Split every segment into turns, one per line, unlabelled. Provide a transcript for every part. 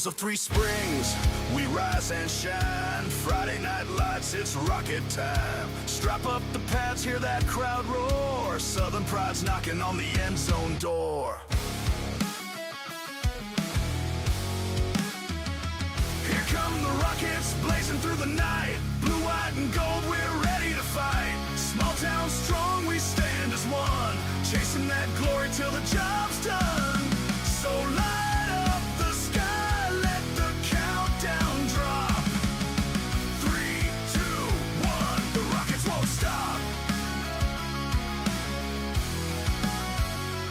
Heroes of Three Springs, we rise and shine. Friday night lights, it's rocket time. Strap up the pads, hear that crowd roar. Southern pride's knocking on the end zone door. Here come the Rockets, blazing through the night. Blue, white, and gold, we're ready to fight. Small town strong, we stand as one. Chasing that glory till the job's done. So light up the sky, let the countdown drop. 3, 2, 1, the Rockets won't stop.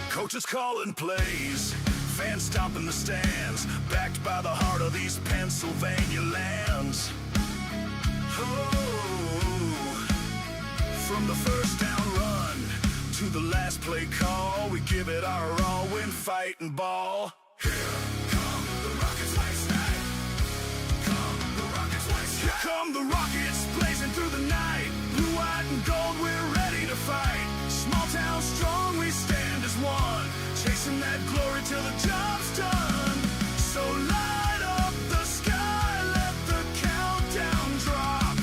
Coaches calling plays, fans stomping the stands, backed by the heart of these Pennsylvania lands. Oh, from the first down run to the last play call, we give it our all when fighting ball. Here come the Rockets, white snipe. Come the Rockets, white snipe. Here come the Rockets, blazing through the night. Blue, white, and gold, we're ready to fight. Small town strong, we stand as one. Chasing that glory till the job's done. So light up the sky, let the countdown drop.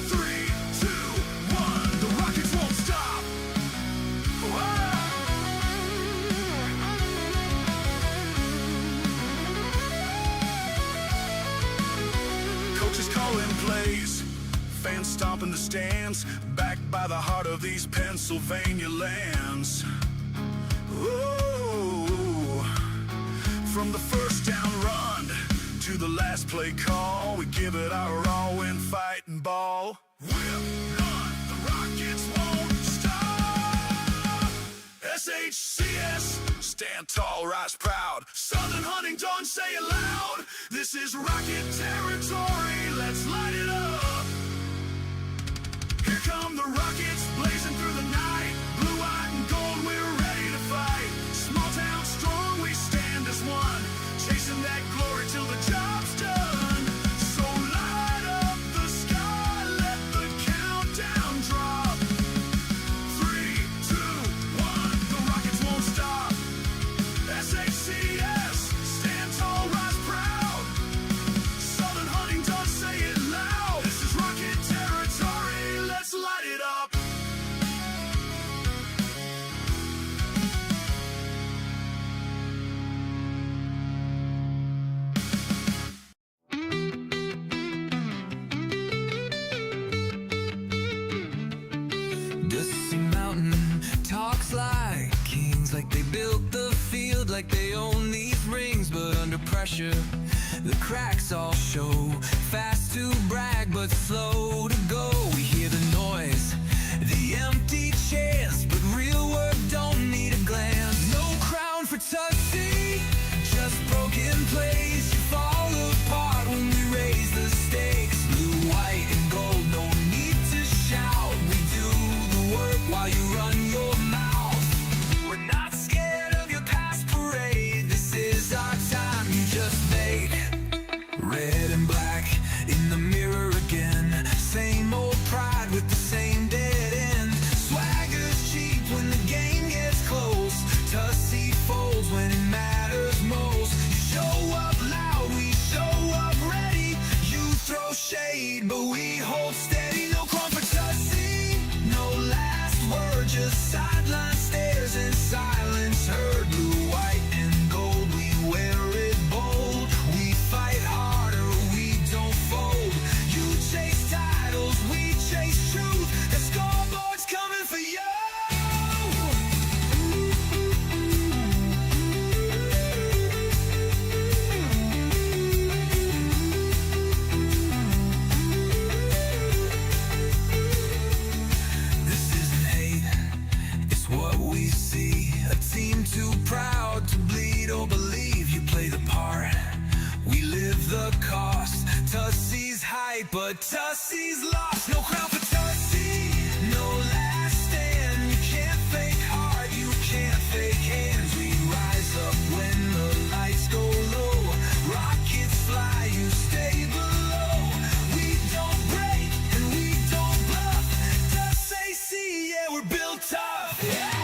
3, 2, 1, the Rockets won't stop. Coaches calling plays, fans stomping the stands, backed by the heart of these Pennsylvania lands. Oh, from the first down run to the last play call, we give it our all when fighting ball. We'll run, the Rockets won't stop. SHCS, stand tall, rise proud. Southern Huntington, say it loud. This is Rocket territory, let's light it up. Here come the Rockets, blazing through the night. Blue, white, and gold, we're ready to fight. Small town strong, we stand as one. Chasing that glory till the job's done. So light up the sky, let the countdown drop. 3, 2, 1, the Rockets won't stop. SHCS, stand tall, rise proud. Southern Huntington, say it loud. This is Rocket territory, let's light it up.
Tussey Mountain talks like kings, like they built the field, like they own these rings. But under pressure, the cracks all show. Fast to brag, but slow to go. We hear the noise, the empty chairs, but real work don't need a glance. No crown for Tussey, just broken plays. You fall apart when we raise the stakes. Blue, white, and gold, no need to shout. We do the work while you run your mouth. We're not scared of your past parade. This is our time, you just make red and black in the mirror again. Same old pride with the same dead end. Swagger's cheap when the game gets close. Tussey folds when it matters most. You show up loud, we show up ready. You throw shade, but we hold steady. No crumb for Tussey, no last word, just sideline stares and silence heard. Blue, white, and gold, we wear it bold. We fight harder, we don't fold. You chase titles, we chase truth. The scoreboard's coming for you. This isn't hate, it's what we see. A team too proud to bleed or believe. You play the part, we live the cost. Tussey's hype, but Tussey's lost. No crown for Tussey, no last stand. You can't fake heart, you can't fake hands. We rise up when the lights go low. Rockets fly, you stay below. We don't break and we don't bluff. Tussey, yeah, we're built tough. Yeah.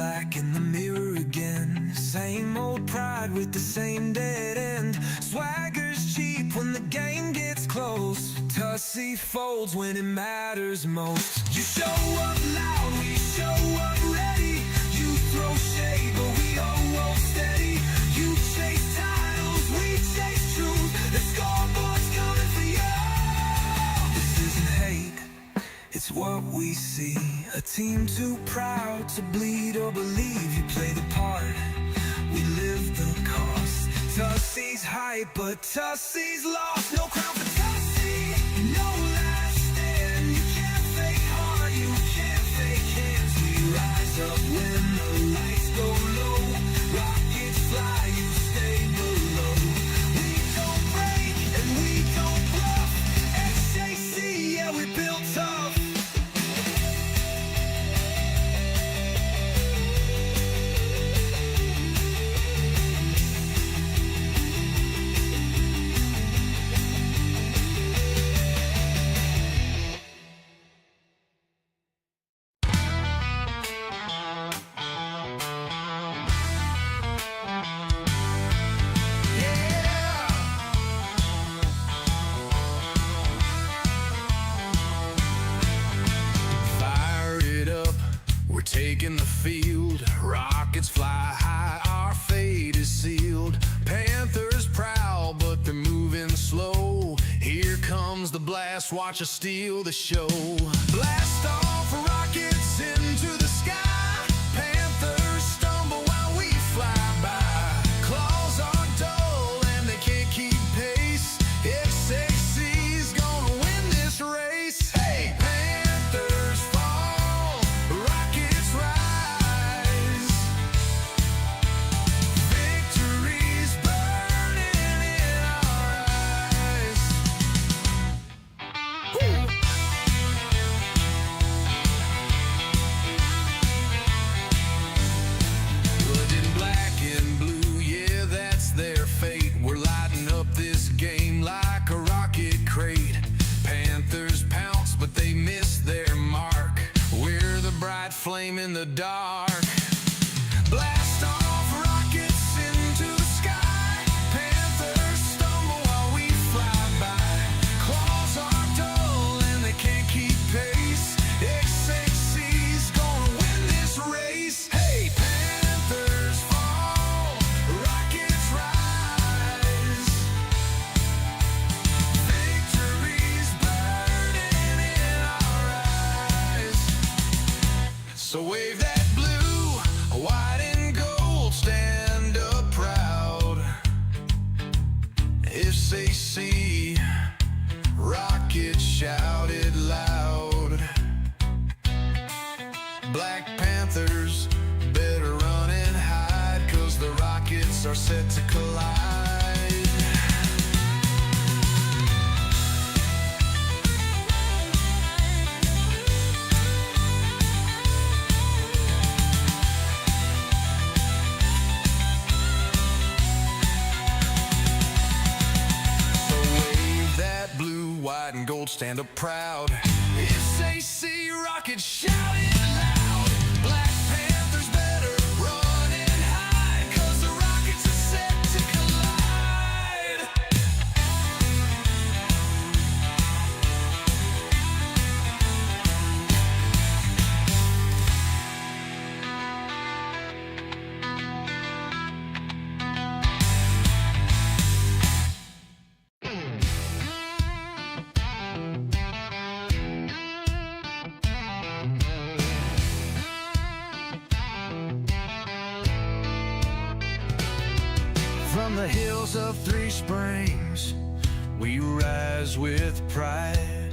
black in the mirror again. Same old pride with the same dead end. Swagger's cheap when the game gets close. Tussey folds when it matters most. You show up loud, we show up ready. You throw shade, but we hold steady. You chase titles, we chase truth. The scoreboard's coming for you. This isn't hate, it's what we see. A team too proud to bleed or believe. You play the part, we live the cost. Tussey's hype, but Tussey's lost. No crown for Tussey, no last stand. You can't fake heart, you can't fake hands. We rise up when the lights go low. Rockets fly, you stay below. We don't break and we don't bluff. SHC, yeah, we built tough. Taking the field, rockets fly high, our fate is sealed. Panthers prowl, but they're moving slow. Here comes the blast, watch us steal the show. Blast off rockets into the sky. Panthers stumble while we fly by. Claws are dull and they can't keep pace. SHC's gonna win this race. Hey, Panthers fall, rockets rise. Victory's burning in our eyes. Woo! Blood in black and blue, yeah, that's their fate. We're lighting up this game like a rocket crate. Panthers pounce, but they miss their mark. We're the bright flame in the dark. Blast off rockets into the sky. Panthers stumble while we fly by. Claws are dull and they can't keep pace. SHC's gonna win this race. Hey, Panthers fall, rockets rise. Victory's burning in our eyes. So wave that blue, white and gold, stand up proud. SHC Rockets, shout it loud. Black Panthers, better run and hide, 'cause the rockets are set to collide. So wave that blue, white, and gold, stand up proud. SHC Rockets, shout it loud. Black Panthers better run and hide, 'cause the rockets are set to collide. From the hills of Three Springs, we rise with pride.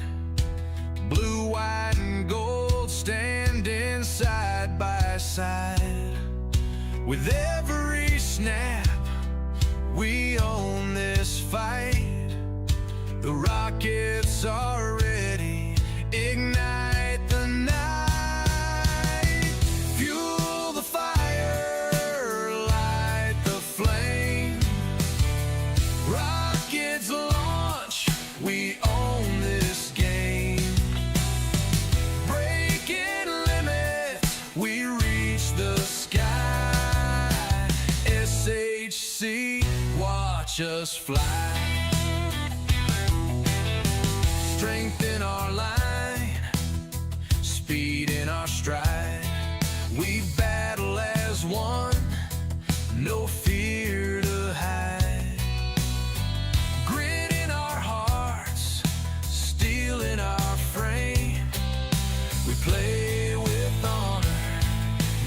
Blue, white, and gold standing side by side. With every snap, we own this fight. The rockets are ready, ignite the night. Fuel the fire, light the flame. Rockets launch, we own this game. Breaking limits, we reach the sky. us fly. Strength in our line, speed in our stride. We battle as one, no fear to hide. Grit in our hearts, steel in our frame. We play with honor,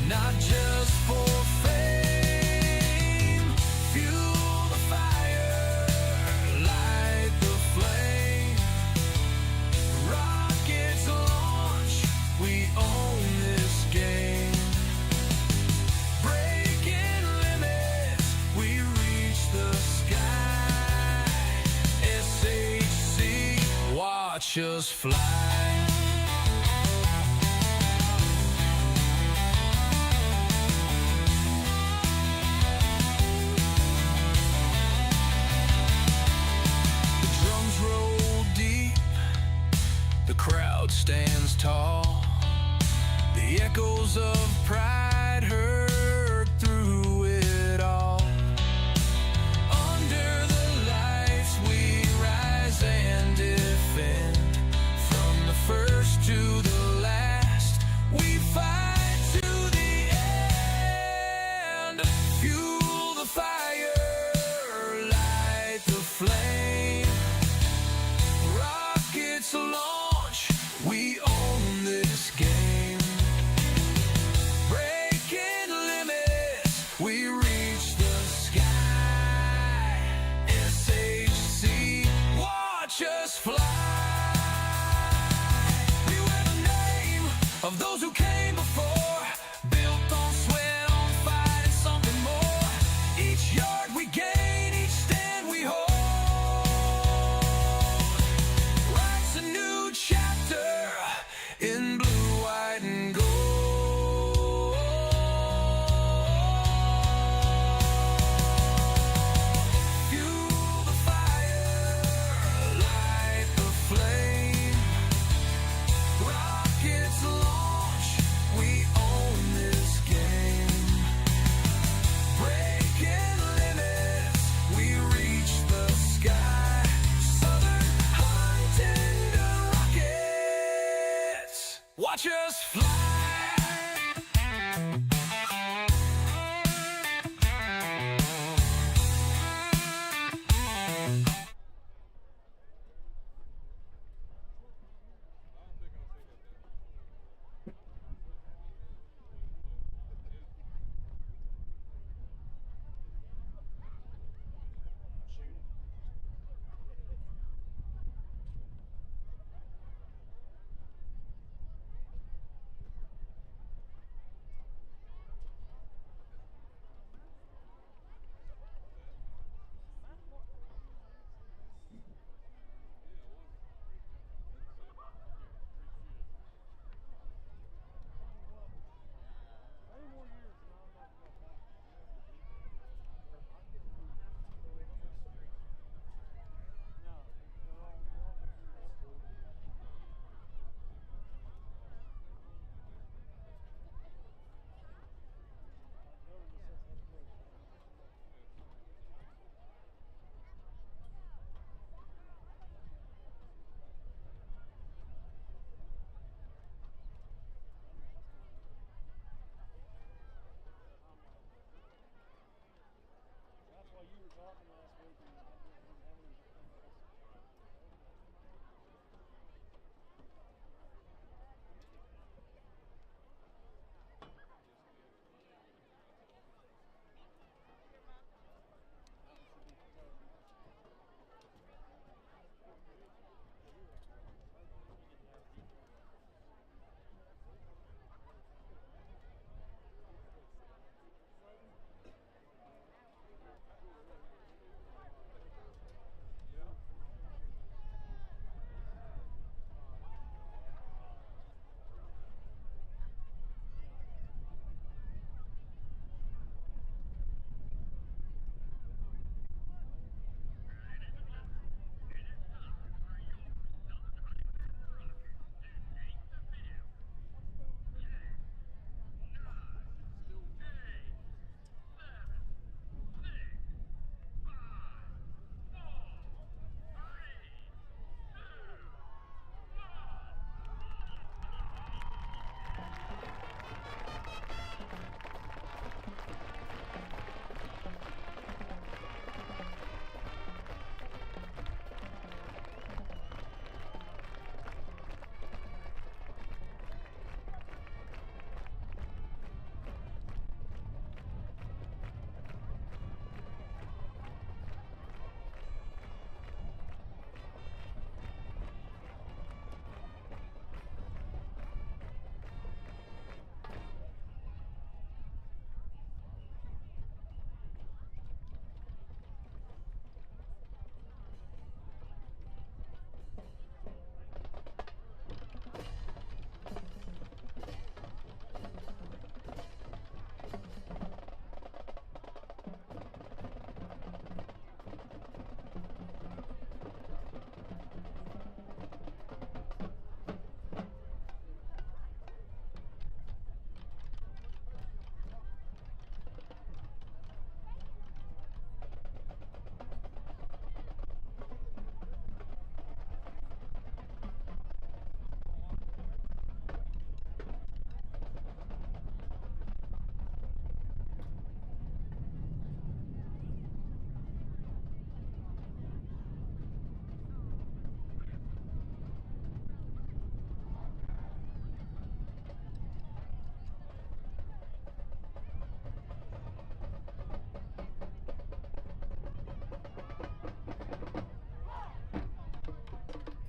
not just for fame. Fuel the fire, light the flame. Rockets launch, we own this game. Breaking limits, we reach the sky. SHC, watch us fly. The crowd stands tall, the echoes of pride heard through it all. Under the lights we rise and defend, from the first to the last, we fight to the end. Fuel the fire, light the flame. Rockets launch, we own this game. Breaking limits, we reach the sky. SHC, watch us fly. We wear the name of those who came before, built on sweat, on fight, and something more. Each yard we gain, each stand we hold, writes a new chapter in blue, white, and gold. Fuel the fire, light the flame. Rockets launch, we own this game. Breaking limits, we reach the sky. Southern hunting rockets, watch us fly.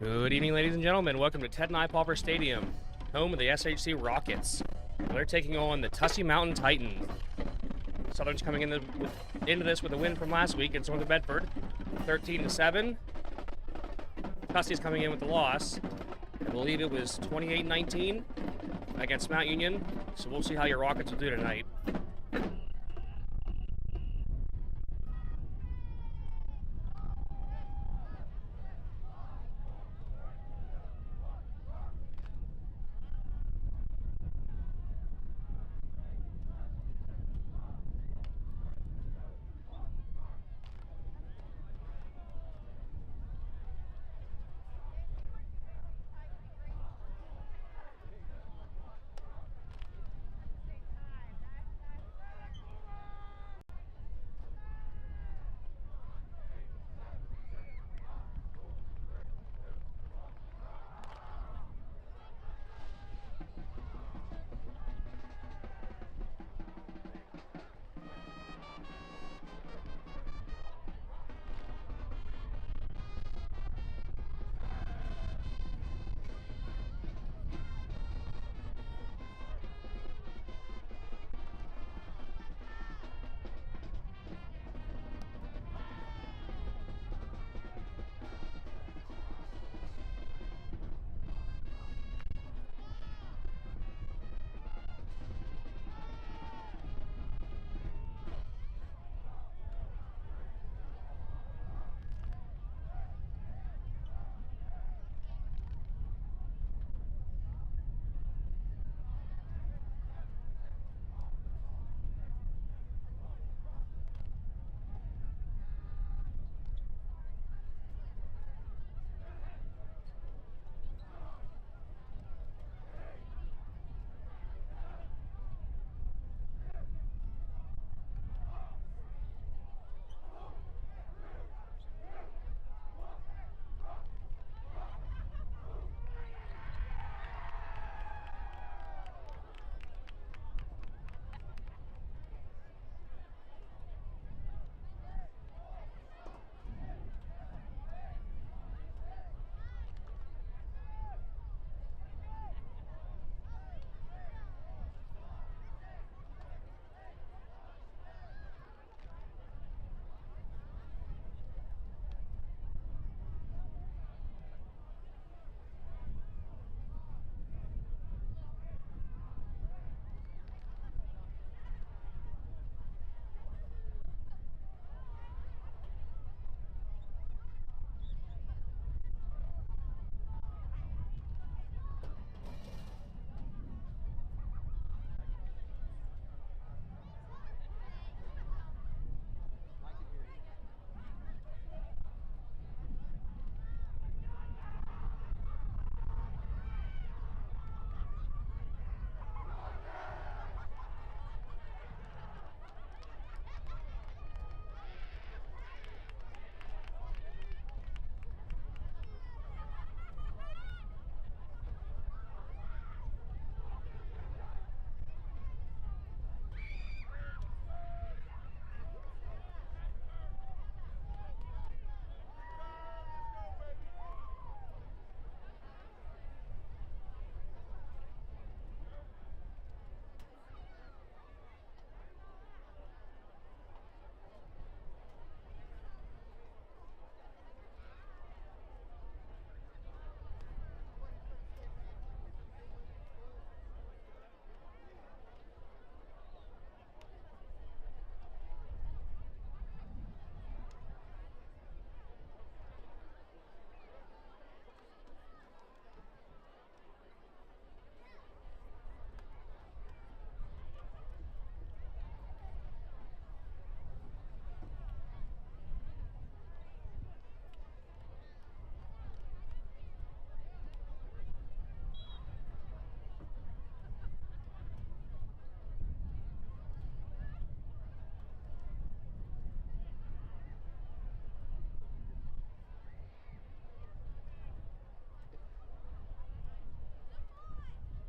Good evening, ladies and gentlemen. Welcome to Ted and I Pauper Stadium, home of the SHC Rockets. They're taking on the Tussey Mountain Titans. Southern's coming into this with a win from last week against Northern Bedford, 13-7. Tussey's coming in with the loss. I believe it was 28-19 against Mount Union. So we'll see how your Rockets will do tonight.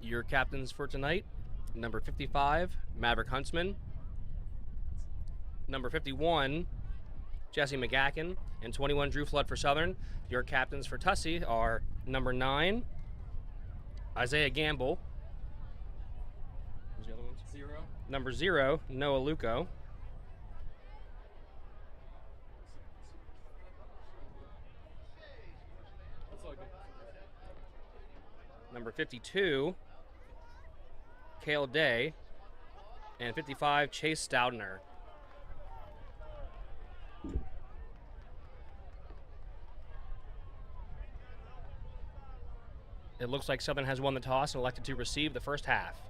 Your captains for tonight: number 55, Maverick Huntsman; number 51, Jesse McGacken, and 21, Drew Flood for Southern. Your captains for Tussey are number 9, Isaiah Gamble. Who's the other ones?
0.
Number 0, Noah Luco. Number 52, Cale Day. And 55, Chase Stoudner. It looks like Southern has won the toss and elected to receive the first half.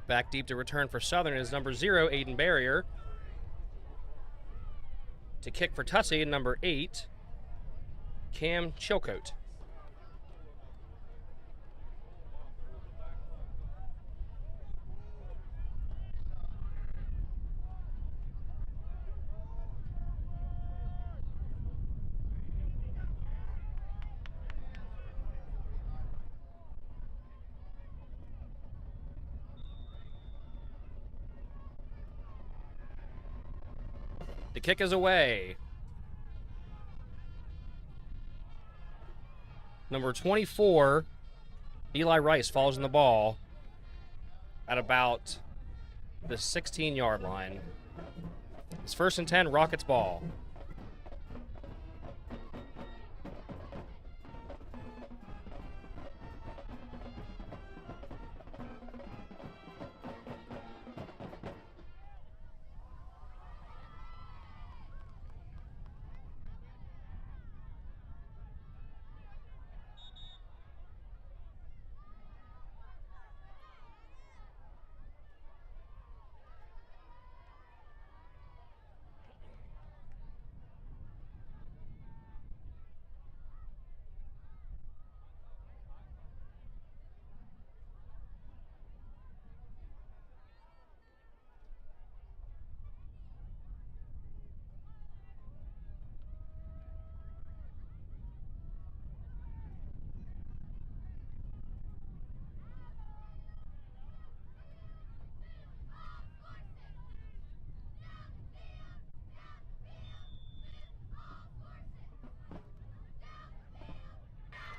Back deep to return for Southern is number 0, Aiden Barrier. To kick for Tussey, number 8, Cam Chilcote. The kick is away. Number 24, Eli Rice falls in the ball at about the 16-yard line. It's 1st and 10, Rockets ball.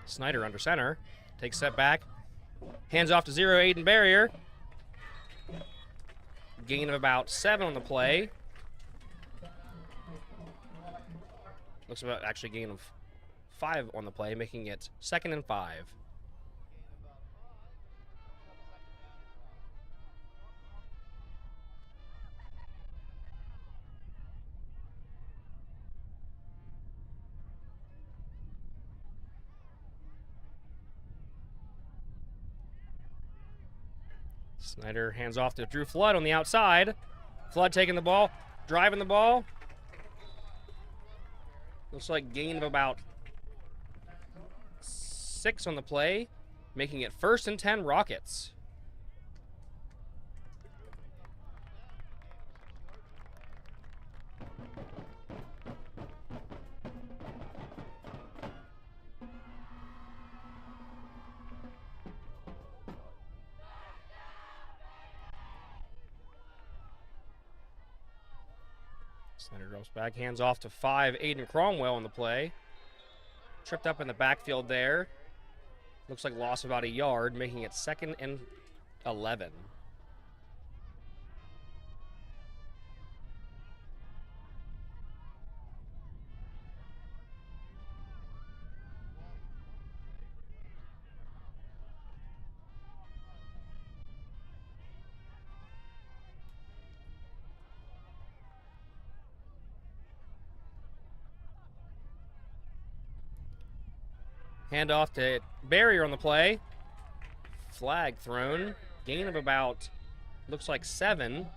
Snyder under center, takes a step back, hands off to 0, Aiden Barrier. Gain of about 7 on the play. Looks about actually gain of 5 on the play, making it 2nd and 5. Snyder hands off to Drew Flood on the outside. Flood taking the ball, driving the ball. Looks like gain of about 6 on the play, making it 1st and 10, Rockets. Snyder drops back, hands off to 5, Aiden Cromwell on the play. Tripped up in the backfield there. Looks like loss of about a yard, making it 2nd and 11. Hand off to Barrier on the play. Flag thrown. Gain of about, looks like 7.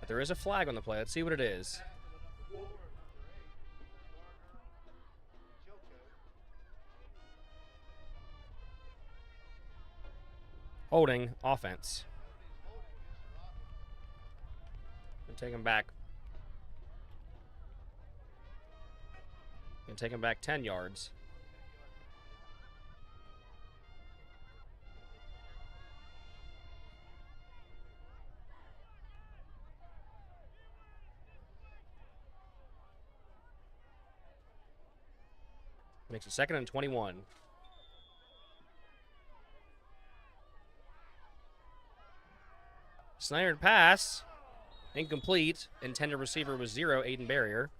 But there is a flag on the play. Let's see what it is. Holding offense. And take him back. And take him back 10 yards. Makes it 2nd and 21. Snyder pass. Incomplete. Intended receiver was 0, Aiden Barrier.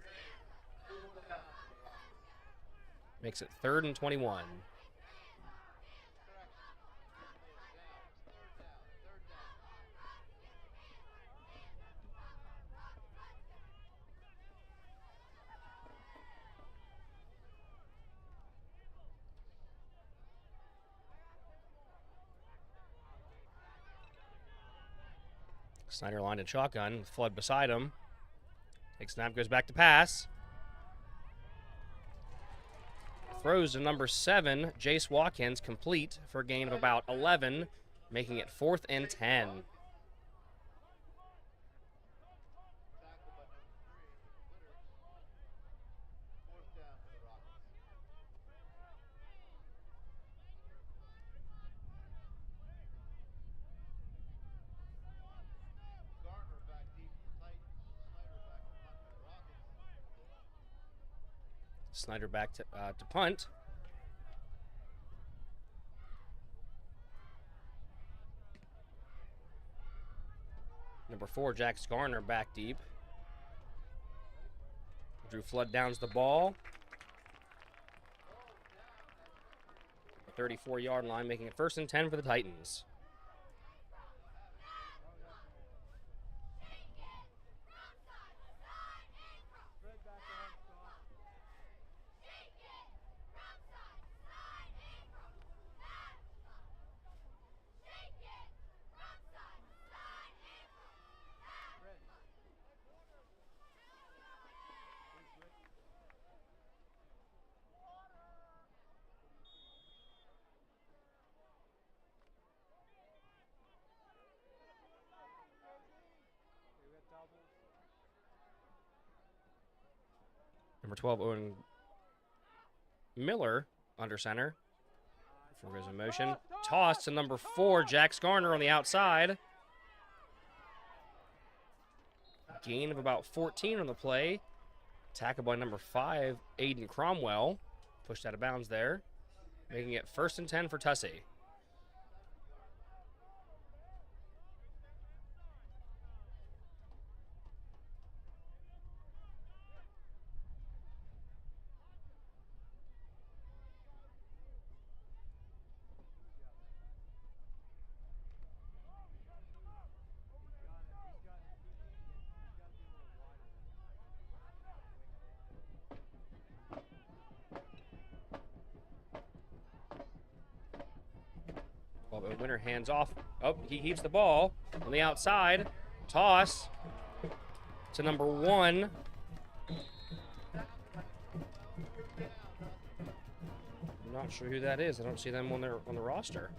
Makes it 3rd and 21. Snyder lined in shotgun. Flood beside him. Takes snap, goes back to pass. Throws to number 7, Jace Watkins, complete for a gain of about 11, making it 4th and 10. Snyder back to punt. Number 4, Jax Garner back deep. Drew Flood downs the ball. 34-yard line, making it 1st and 10 for the Titans. Number 12, Owen Miller under center. Before goes in motion. Toss to number 4, Jax Garner on the outside. Gain of about 14 on the play. Tackle by number 5, Aiden Cromwell. Pushed out of bounds there. Making it 1st and 10 for Tussey. Winner hands off. Oh, he keeps the ball on the outside. Toss to number 1. I'm not sure who that is. I don't see them on the roster.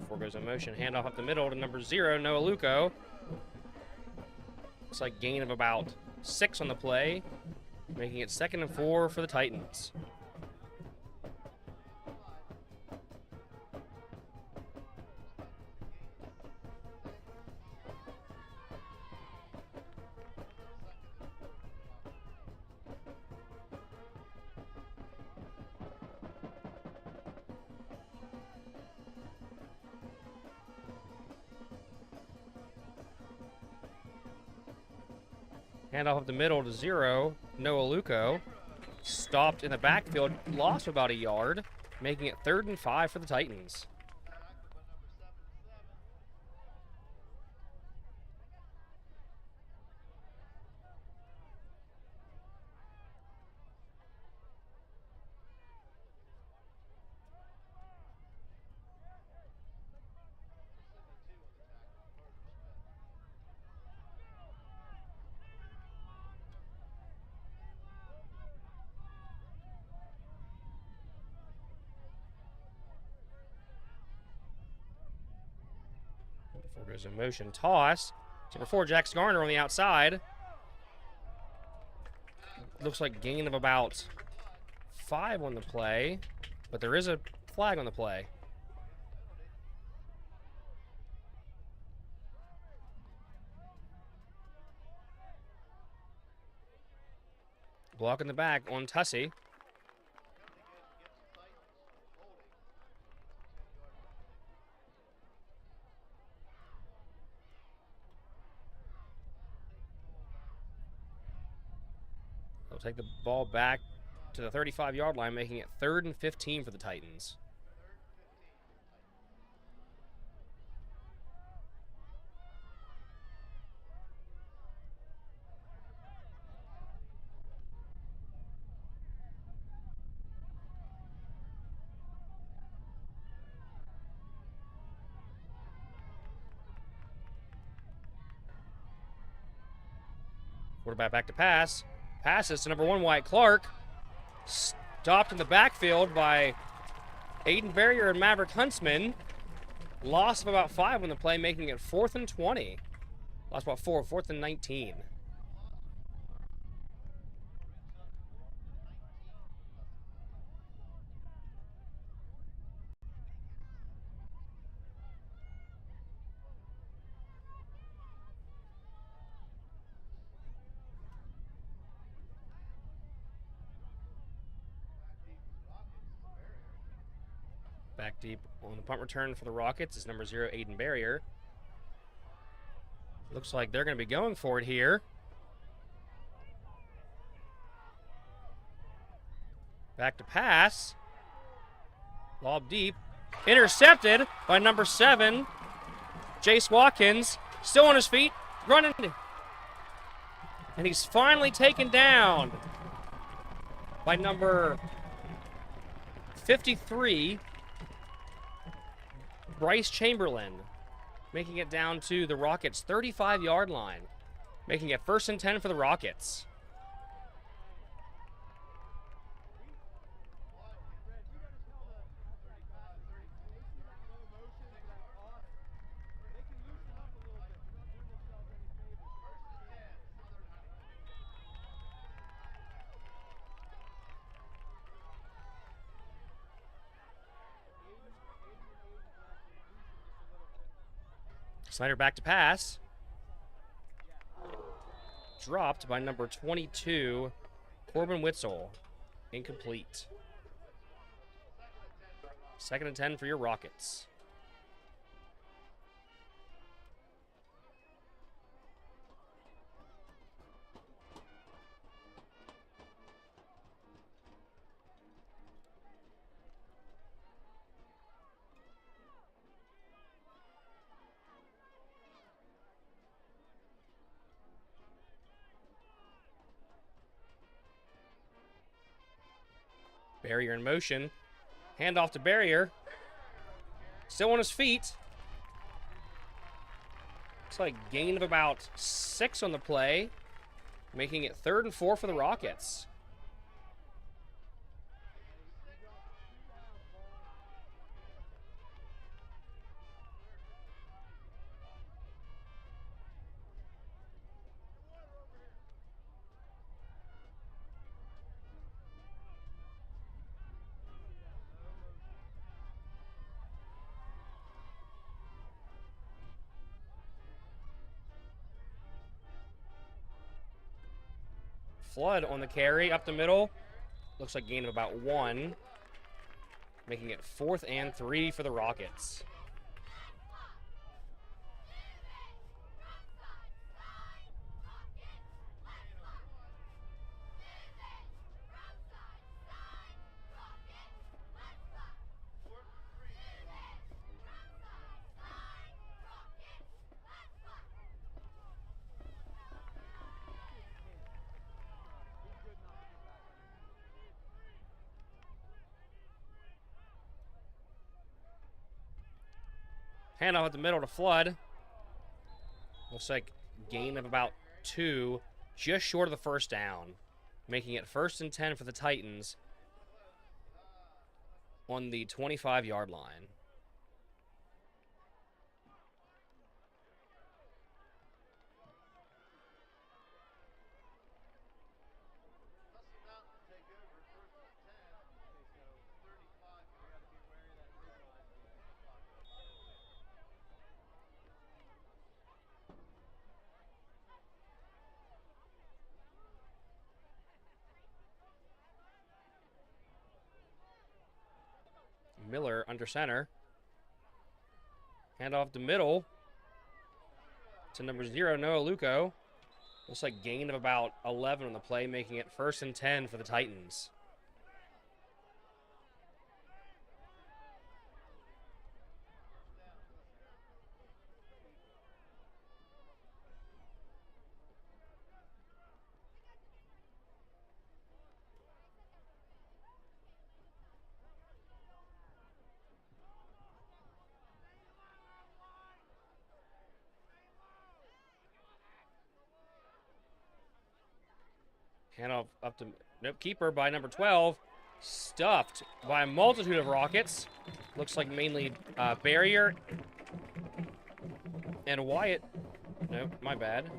Before goes in motion, handoff up the middle to number 0, Noah Luco. Looks like gain of about 6 on the play, making it 2nd and 4 for the Titans. Handoff up the middle to 0, Noah Luco. Stopped in the backfield, lost about a yard, making it 3rd and 5 for the Titans. There goes a motion toss. Number 4, Jax Garner on the outside. Looks like gain of about 5 on the play, but there is a flag on the play. Block in the back on Tussey. They'll take the ball back to the 35-yard line, making it 3rd and 15 for the Titans. Quarterback back to pass. Passes to number 1, Wyatt Clark. Stopped in the backfield by Aiden Barrier and Maverick Huntsman. Loss of about 5 on the play, making it 4th and 20. Lost about 4, 4th and 19. Back deep on the punt return for the Rockets is number 0, Aiden Barrier. Looks like they're going to be going for it here. Back to pass. Lob deep. Intercepted by number 7, Jace Watkins. Still on his feet. Running. And he's finally taken down by number 53, Bryce Chamberlain, making it down to the Rockets' 35-yard line, making it 1st and 10 for the Rockets. Snyder back to pass. Dropped by number 22, Corbin Witzel. Incomplete. 2nd and 10 for your Rockets. Barrier in motion. Hand off to Barrier. Still on his feet. Looks like gain of about 6 on the play, making it 3rd and 4 for the Rockets. Flood on the carry, up the middle. Looks like gain of about 1, making it 4th and 3 for the Rockets. Handoff at the middle to Flood. Looks like gain of about 2, just short of the 1st down, making it 1st and 10 for the Titans on the 25-yard line. Miller under center. Hand off the middle to number 0, Noah Luco. Looks like gain of about 11 on the play, making it 1st and 10 for the Titans. Hand off up to keeper by number 12. Stuffed by a multitude of Rockets. Looks like mainly Barrier and Wyatt. Nope, my bad.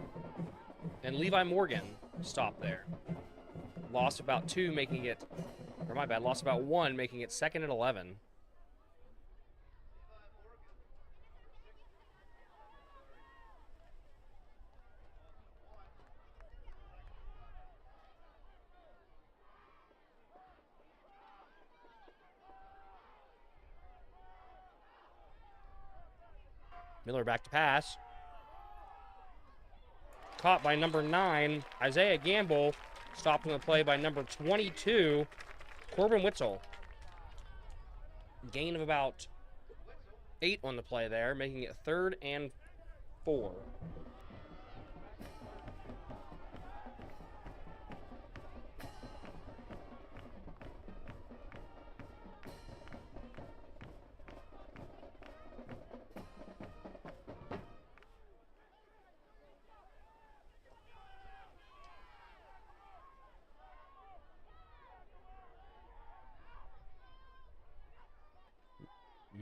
And Levi Morgan stopped there. Lost about 2, making it, or my bad, lost about 1, making it 2nd and 11. Miller back to pass. Caught by number 9, Isaiah Gamble. Stopped on the play by number 22, Corbin Witzel. Gain of about 8 on the play there, making it 3rd and 4.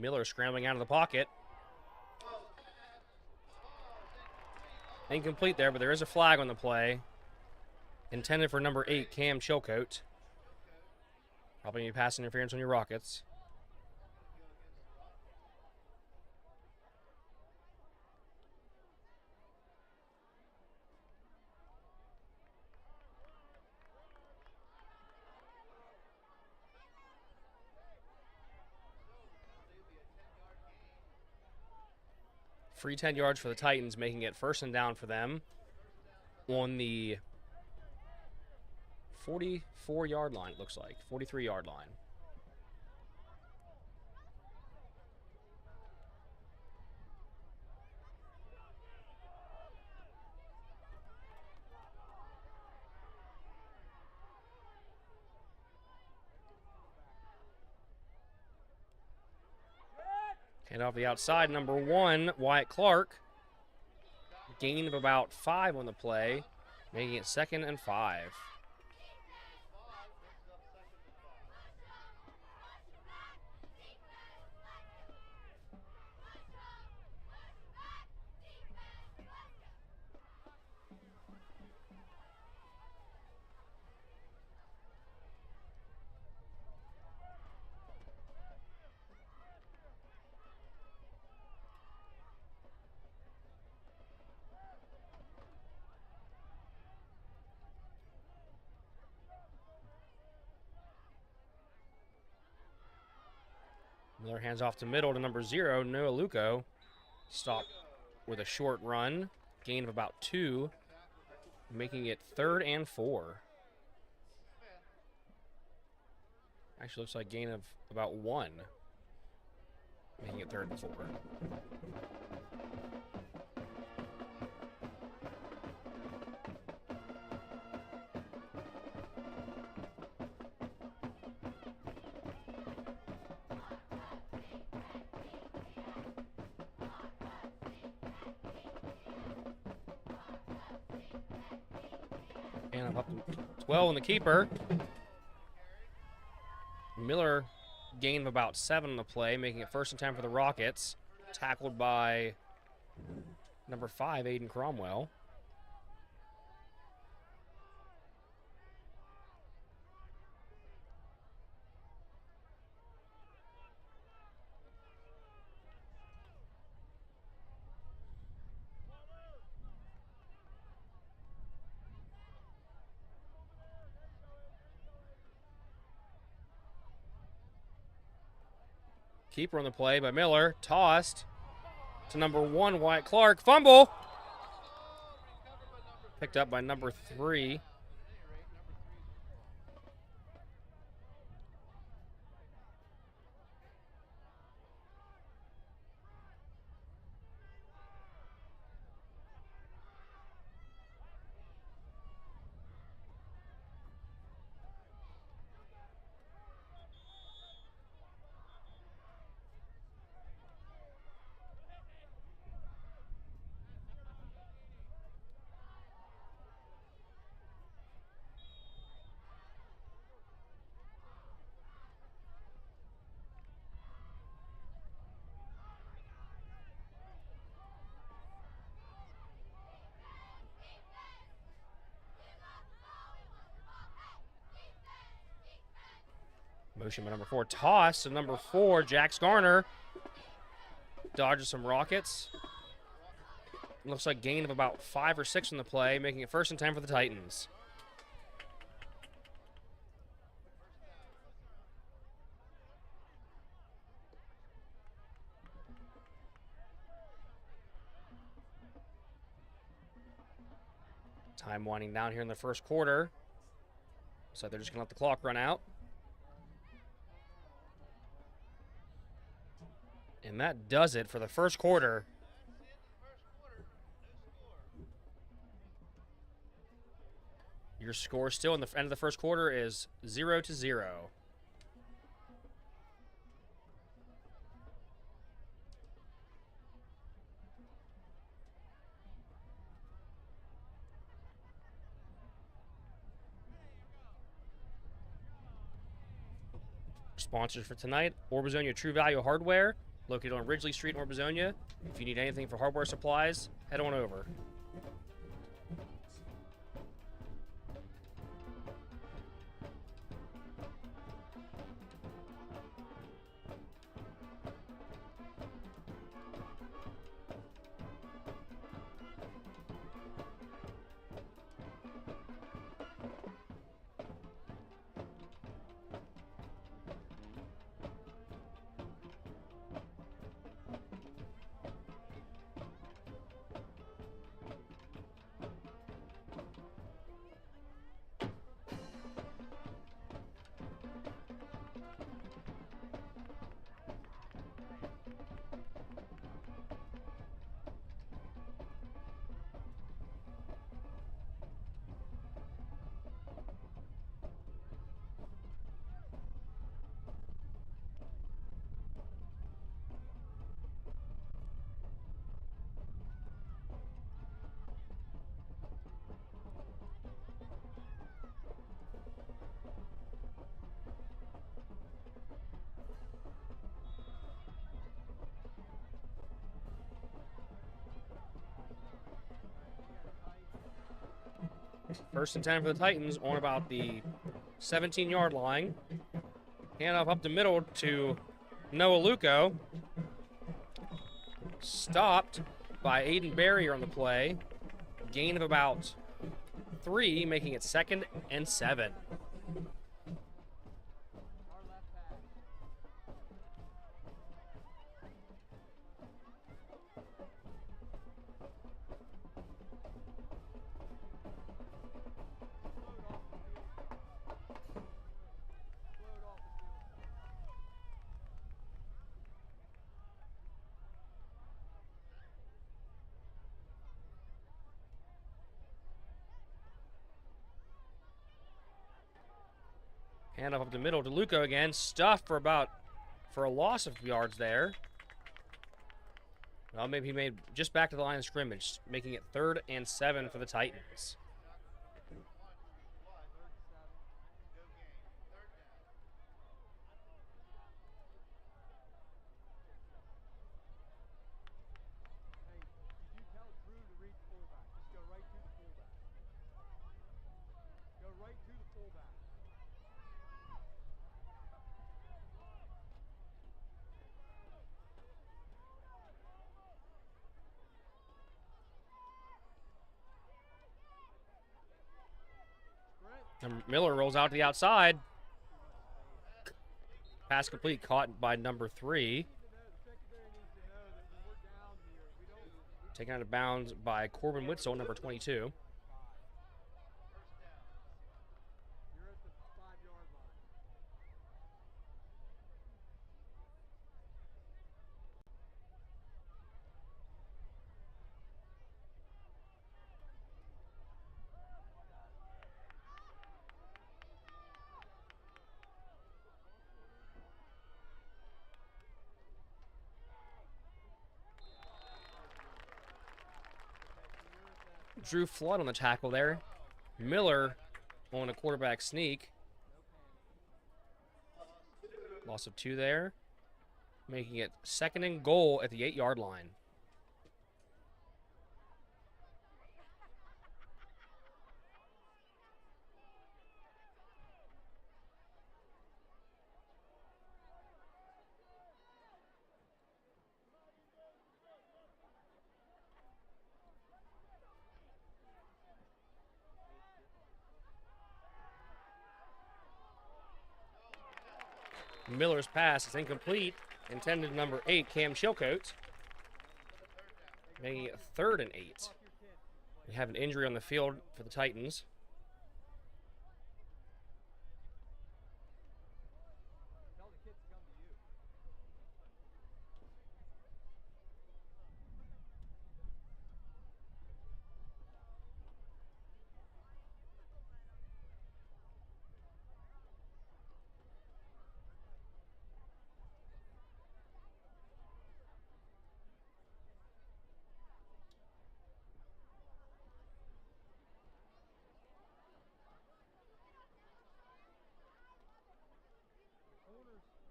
Miller scrambling out of the pocket. Incomplete there, but there is a flag on the play. Intended for number 8, Cam Chilcote. Probably need pass interference on your Rockets. Free 10 yards for the Titans, making it 1st and down for them on the 44-yard line, it looks like. 43-yard line. And off the outside, number 1, Wyatt Clark. Gain of about 5 on the play, making it 2nd and 5. Miller hands off to middle to number 0, Noah Luco. Stop with a short run. Gain of about 2, making it 3rd and 4. Actually looks like gain of about 1, making it 3rd and 4. And up to 12 on the keeper. Miller gain of about 7 on the play, making it 1st and 10 for the Rockets. Tackled by number 5, Aiden Cromwell. Keeper on the play by Miller. Tossed to number 1, Wyatt Clark. Fumble. Picked up by number 3. Motion by number 4. Toss to number 4, Jax Garner. Dodges some Rockets. Looks like gain of about 5 or 6 on the play, making it 1st and 10 for the Titans. Time winding down here in the first quarter. So they're just going to let the clock run out. And that does it for the first quarter. Your score still in the end of the first quarter is 0-0. Sponsors for tonight: Orbizonia True Value Hardware, located on Ridgely Street in Orbizonia. If you need anything for hardware supplies, head on over. First and 10 for the Titans on about the 17-yard line. Handoff up the middle to Noah Luco. Stopped by Aiden Barrier on the play. Gain of about 3, making it 2nd and 7. Handoff up the middle to Luco again. Stuffed for a loss of yards there. Well, maybe he made just back to the line of scrimmage, making it 3rd and 7 for the Titans. And Miller rolls out to the outside. Pass complete, caught by number 3. Taken out of bounds by Corbin Witzel, number 22. Drew Flood on the tackle there. Miller on a quarterback sneak. Loss of 2 there. Making it 2nd and goal at the 8-yard line. Miller's pass is incomplete. Intended number 8, Cam Chilcote. Making it 3rd and 8. We have an injury on the field for the Titans.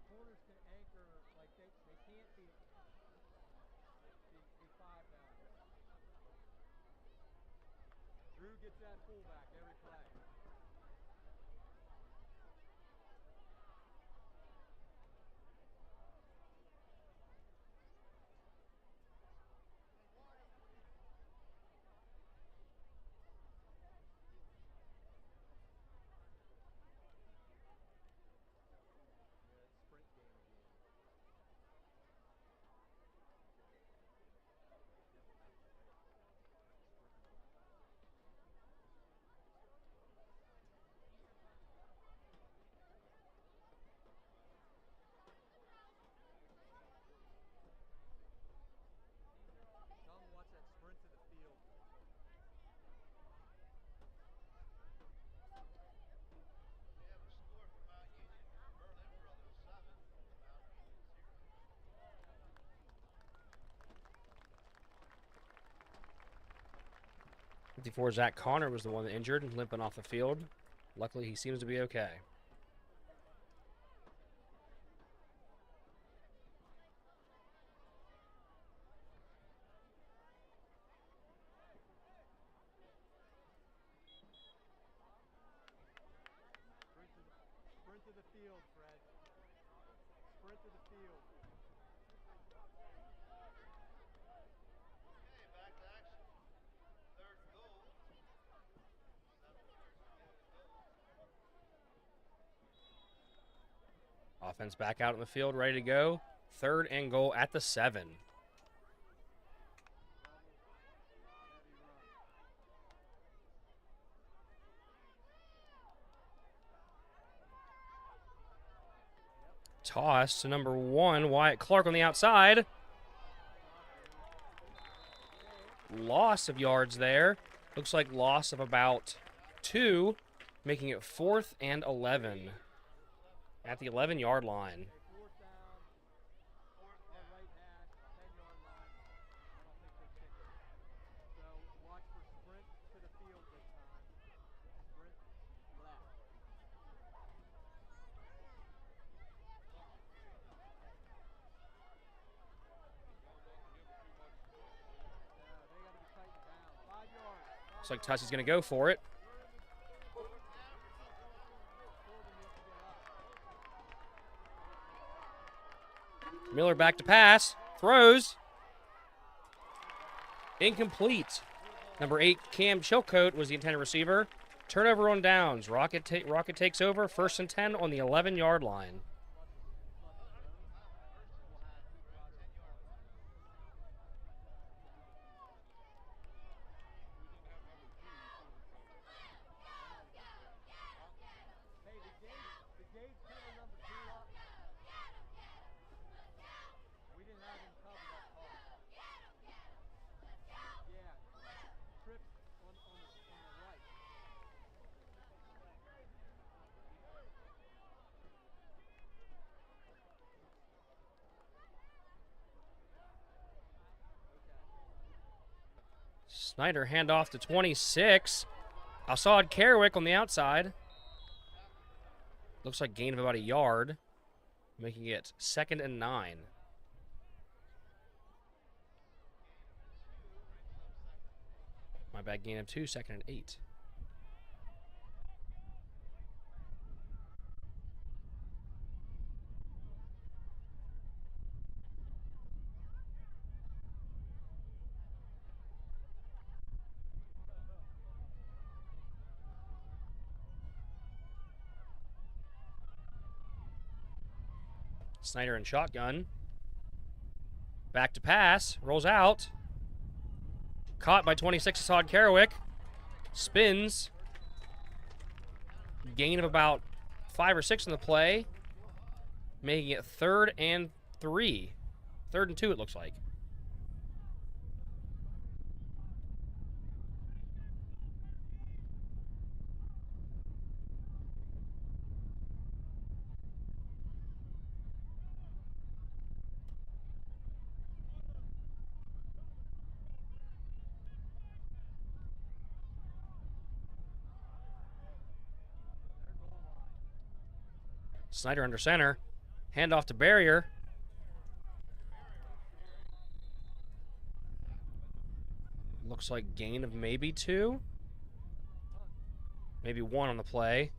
Corners can anchor, like they can't be 5 down. Drew gets that fullback every play.
Before Zach Connor was the one that injured and limping off the field. Luckily, he seems to be okay.
Sprint to the field, Fred. Sprint to the field.
Offense back out on the field, ready to go. 3rd and goal at the 7. Toss to number 1, Wyatt Clark on the outside. Loss of yards there. Looks like loss of about 2, making it 4th and 11 at the 11-yard line. Looks like Tussey's going to go for it. Miller back to pass. Throws. Incomplete. Number 8, Cam Chilcote was the intended receiver. Turnover on downs. Rocket takes over. 1st and 10 on the 11-yard line. Snyder handoff to 26. Assad Kerwick on the outside. Looks like gain of about a yard, making it 2nd and 9. My bad, gain of 2, 2nd and 8. Snyder in shotgun. Back to pass. Rolls out. Caught by 26, Assad Kerwick. Spins. Gain of about 5 or 6 in the play. Making it 3rd and 3. 3rd and 2, it looks like. Snyder under center. Handoff to Barrier. Looks like gain of maybe 2. Maybe 1 on the play.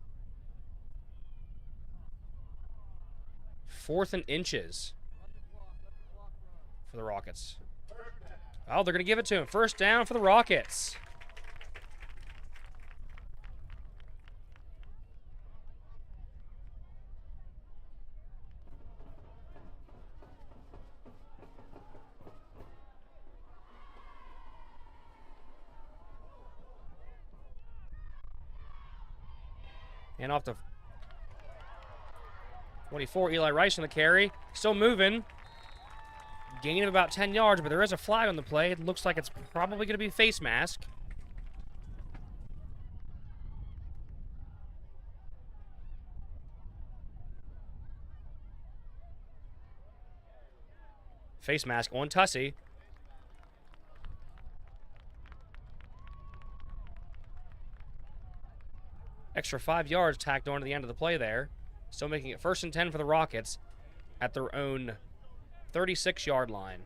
4th and inches for the Rockets. Oh, they're going to give it to him. 1st down for the Rockets. And off to 24, Eli Rice on the carry. Still moving. Gain of about 10 yards, but there is a flag on the play. It looks like it's probably going to be face mask. Face mask on Tussey. Extra 5 yards tacked on to the end of the play there. Still making it 1st and 10 for the Rockets at their own 36-yard line.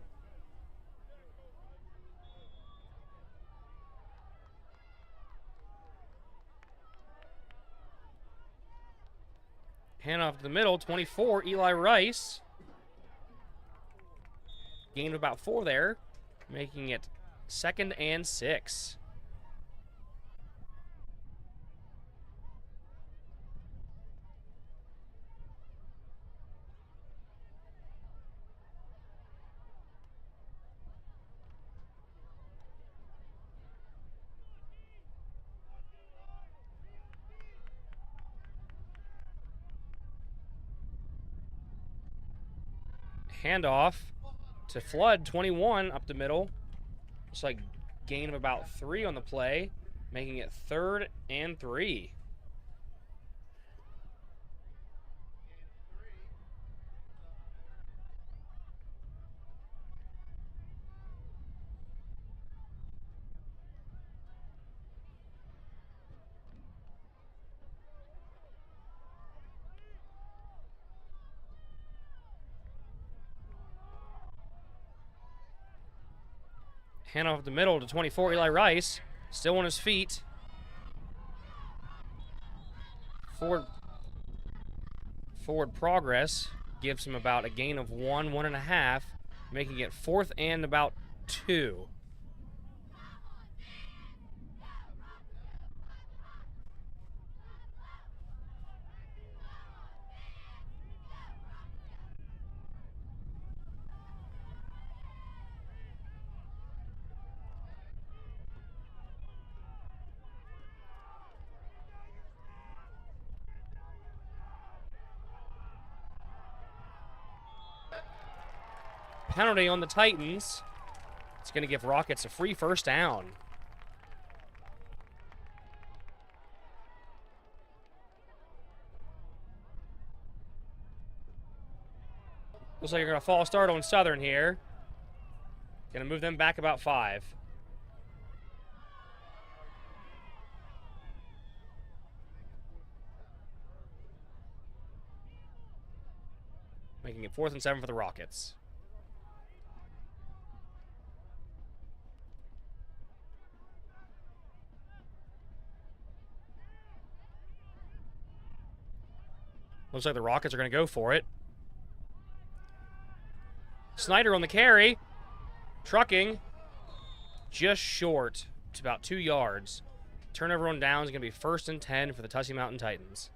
Handoff to the middle, 24, Eli Rice. Gain of about 4 there, making it 2nd and 6. Handoff to Flood, 21 up the middle. Looks like gain of about 3 on the play, making it 3rd and 3. Handoff up the middle to 24, Eli Rice. Still on his feet. Forward progress gives him about a gain of 1.5, making it 4th and about 2. Penalty on the Titans. It's going to give Rockets a free 1st down. Looks like you're going to false start on Southern here. Going to move them back about 5. making it 4th and 7 for the Rockets. Looks like the Rockets are going to go for it. Snyder on the carry. Trucking. Just short to about 2 yards. Turnover on downs is going to be 1st and 10 for the Tussey Mountain Titans.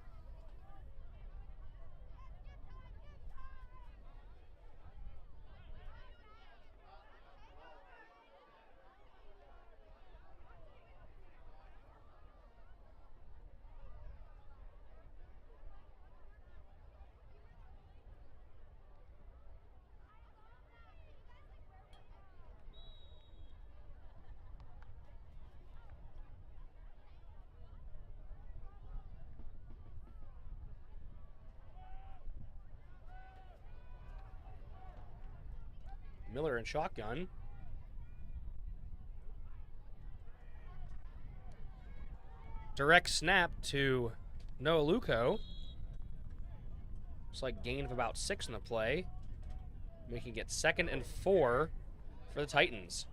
Miller in shotgun. Direct snap to Noah Luco. Looks like gain of about 6 in the play. Making it 2nd and 4 for the Titans.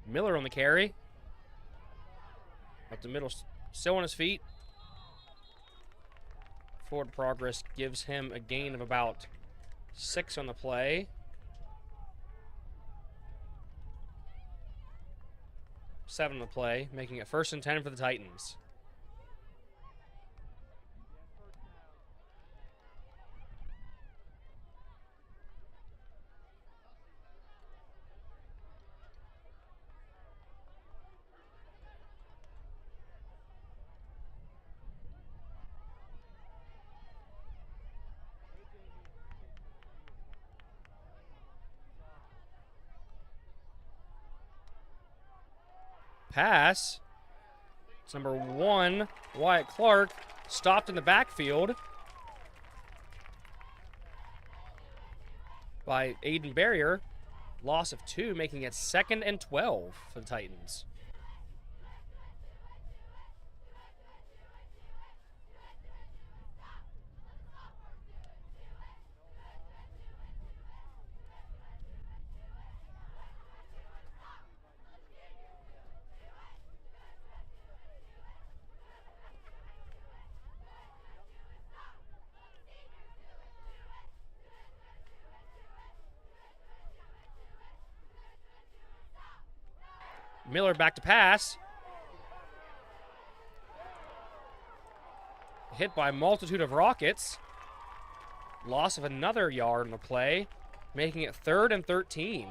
Miller on the carry. Up the middle, still on his feet. Forward progress gives him a gain of about 6 on the play. 7 on the play, making it 1st and 10 for the Titans. Pass. It's number 1, Wyatt Clark, stopped in the backfield by Aiden Barrier. Loss of 2, making it 2nd and 12 for the Titans. Miller back to pass. Hit by a multitude of Rockets. Loss of another yard on the play, making it 3rd and 13.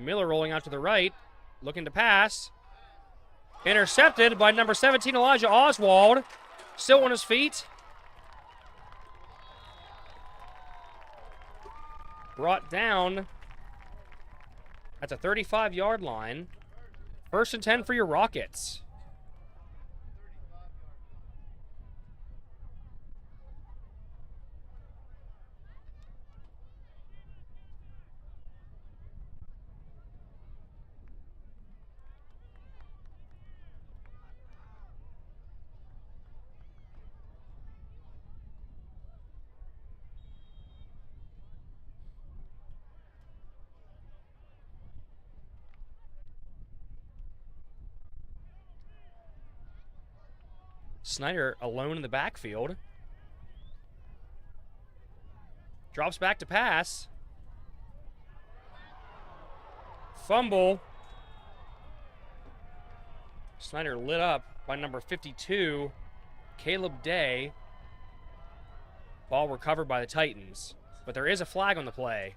Miller rolling out to the right, looking to pass. Intercepted by number 17, Elijah Oswald. Still on his feet. Brought down at the 35-yard line. 1st and 10 for your Rockets. Snyder alone in the backfield. Drops back to pass. Fumble. Snyder lit up by number 52, Caleb Day. Ball recovered by the Titans, but there is a flag on the play.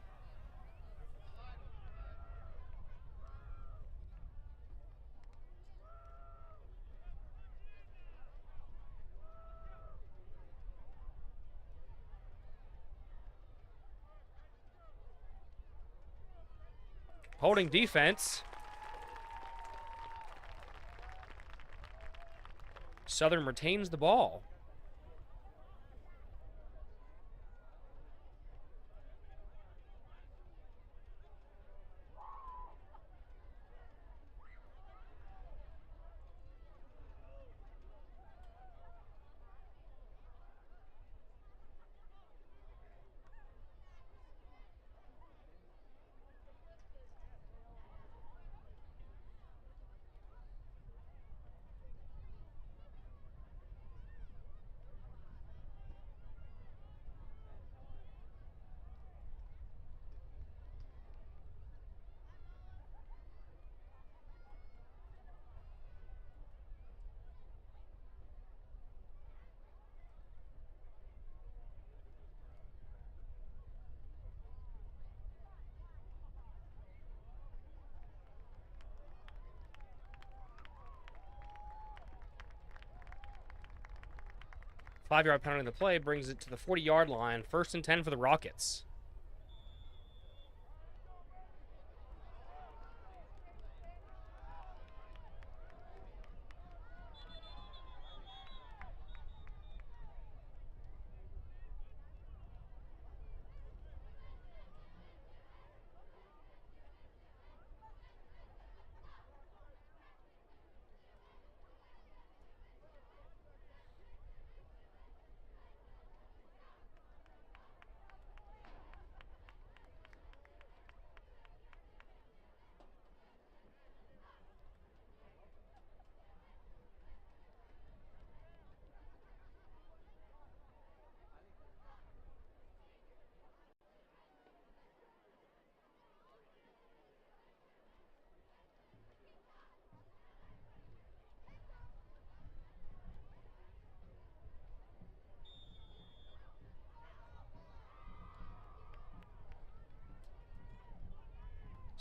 Holding defense. Southern retains the ball. Five-yard penalty on the play brings it to the 40-yard line. 1st and 10 for the Rockets.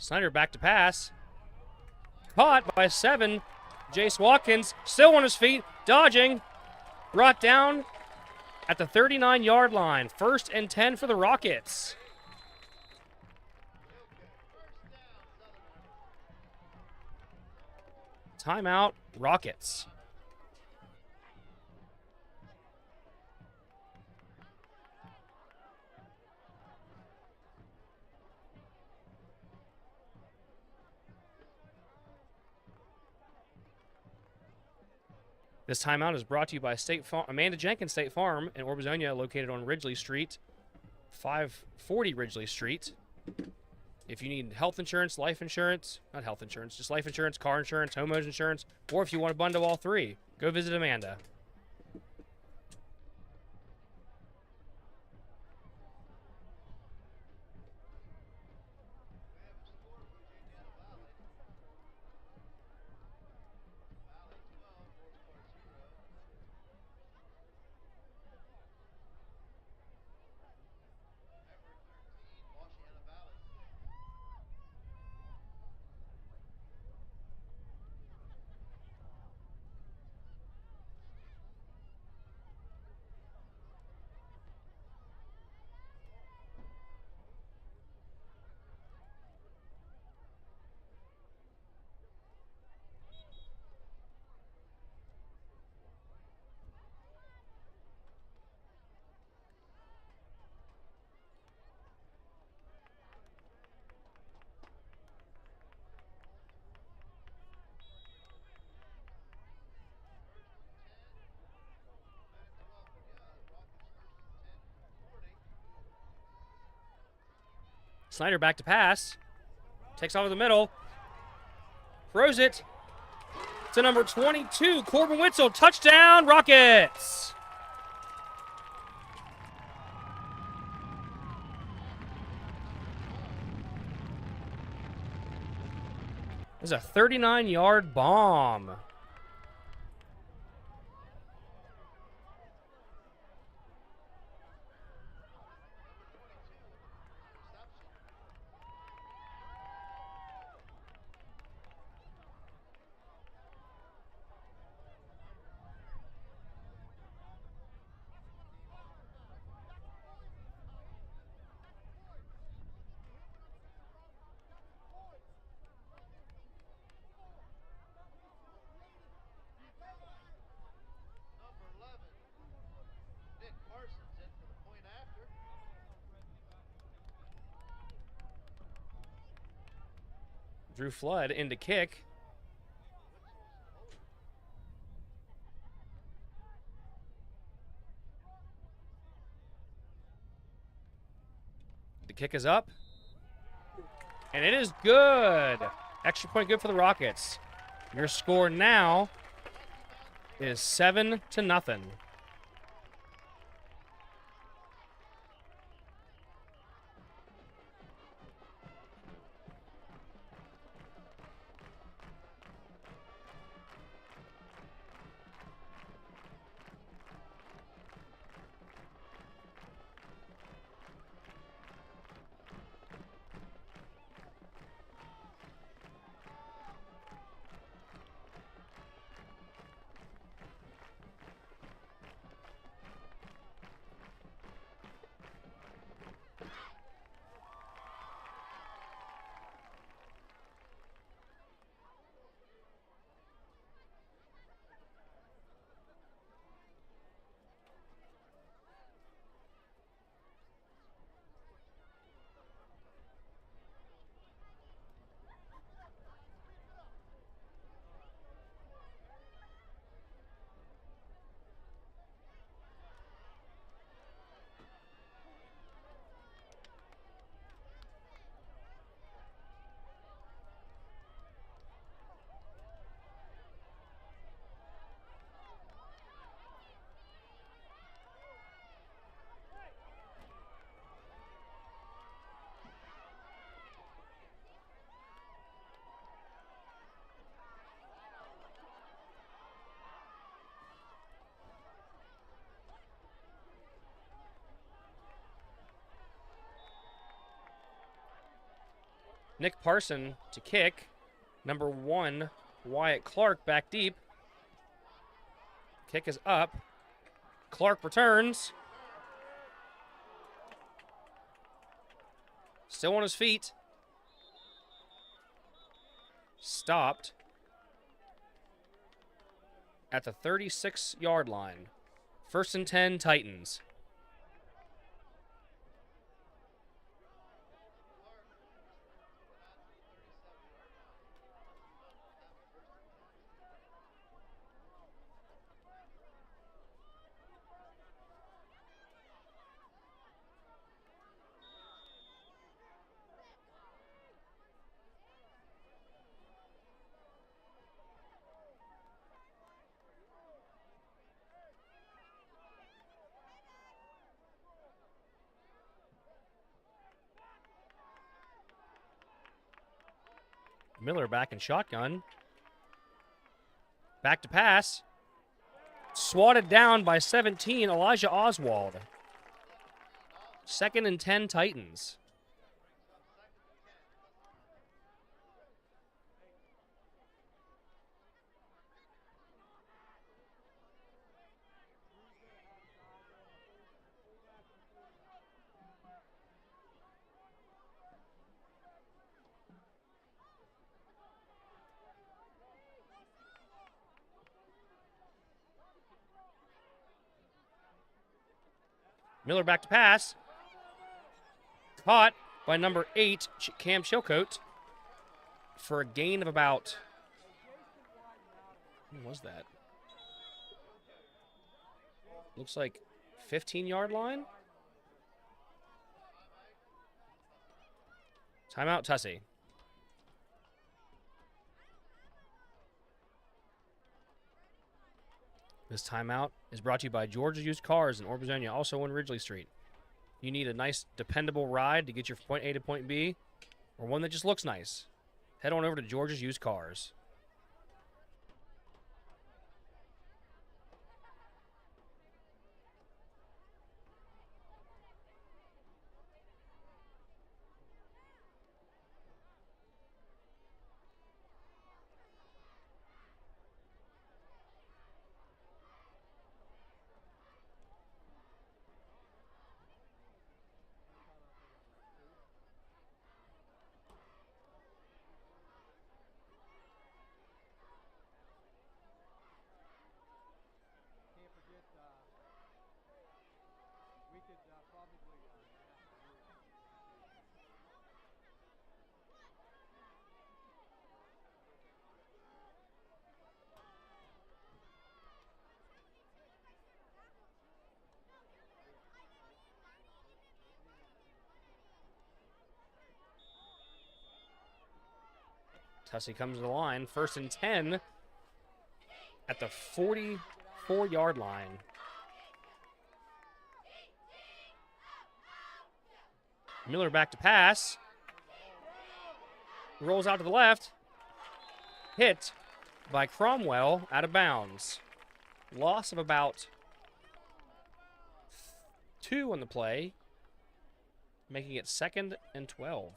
Snyder back to pass. Caught by 7. Jace Watkins still on his feet, dodging. Brought down at the 39-yard line. 1st and 10 for the Rockets. Timeout, Rockets. This timeout is brought to you by Amanda Jenkins State Farm in Orbezonia, located on Ridgely Street, 540 Ridgely Street. If you need health insurance, life insurance, not health insurance, just life insurance, car insurance, homeowners insurance, or if you want to bundle all 3, go visit Amanda. Snyder back to pass. Takes over the middle. Throws it to number 22, Corbin Witzel. Touchdown, Rockets! This is a 39-yard bomb.
Number 11, Nick Parsons in for the point after.
Drew Flood into kick. The kick is up. And it is good. Extra point good for the Rockets. Your score now is 7-0. Nick Parson to kick. Number 1, Wyatt Clark back deep. Kick is up. Clark returns. Still on his feet. Stopped at the 36-yard line. 1st and 10, Titans. Miller back in shotgun. Back to pass. Swatted down by 17, Elijah Oswald. 2nd and 10, Titans. Miller back to pass. Caught by number 8, Cam Chilcote, for a gain of about... What was that? Looks like 15-yard line. Timeout, Tussey. This timeout is brought to you by George's Used Cars in Orbezonia, also on Ridgely Street. You need a nice, dependable ride to get your from point A to point B, or one that just looks nice. head on over to George's Used Cars.
Can't forget, we could probably
Tussey comes to the line. 1st and 10 at the 44-yard line. Miller back to pass. Rolls out to the left. Hit by Cromwell out of bounds. Loss of about 2 on the play, making it 2nd and 12.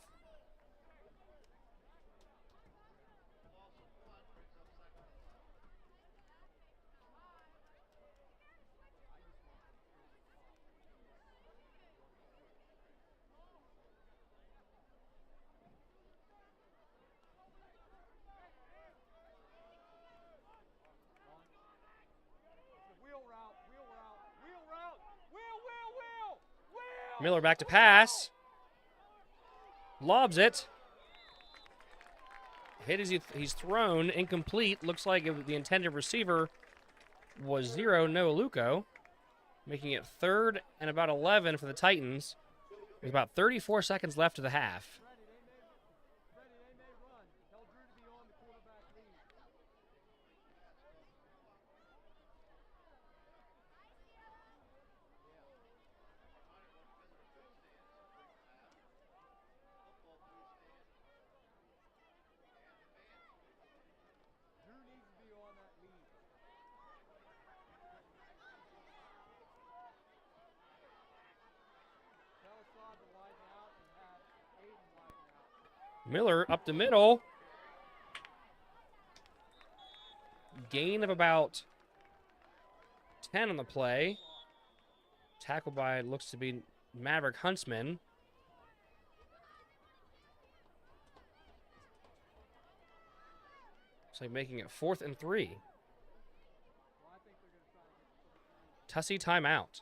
Miller back to pass. Lobs it. Hit as he's thrown. Incomplete. Looks like the intended receiver was 0, Noah Luco. Making it 3rd and about 11 for the Titans. With about 34 seconds left of the half. Miller up the middle. Gain of about 10 on the play. Tackled by, looks to be Maverick Huntsman. Looks like making it 4th and 3. Tussey timeout.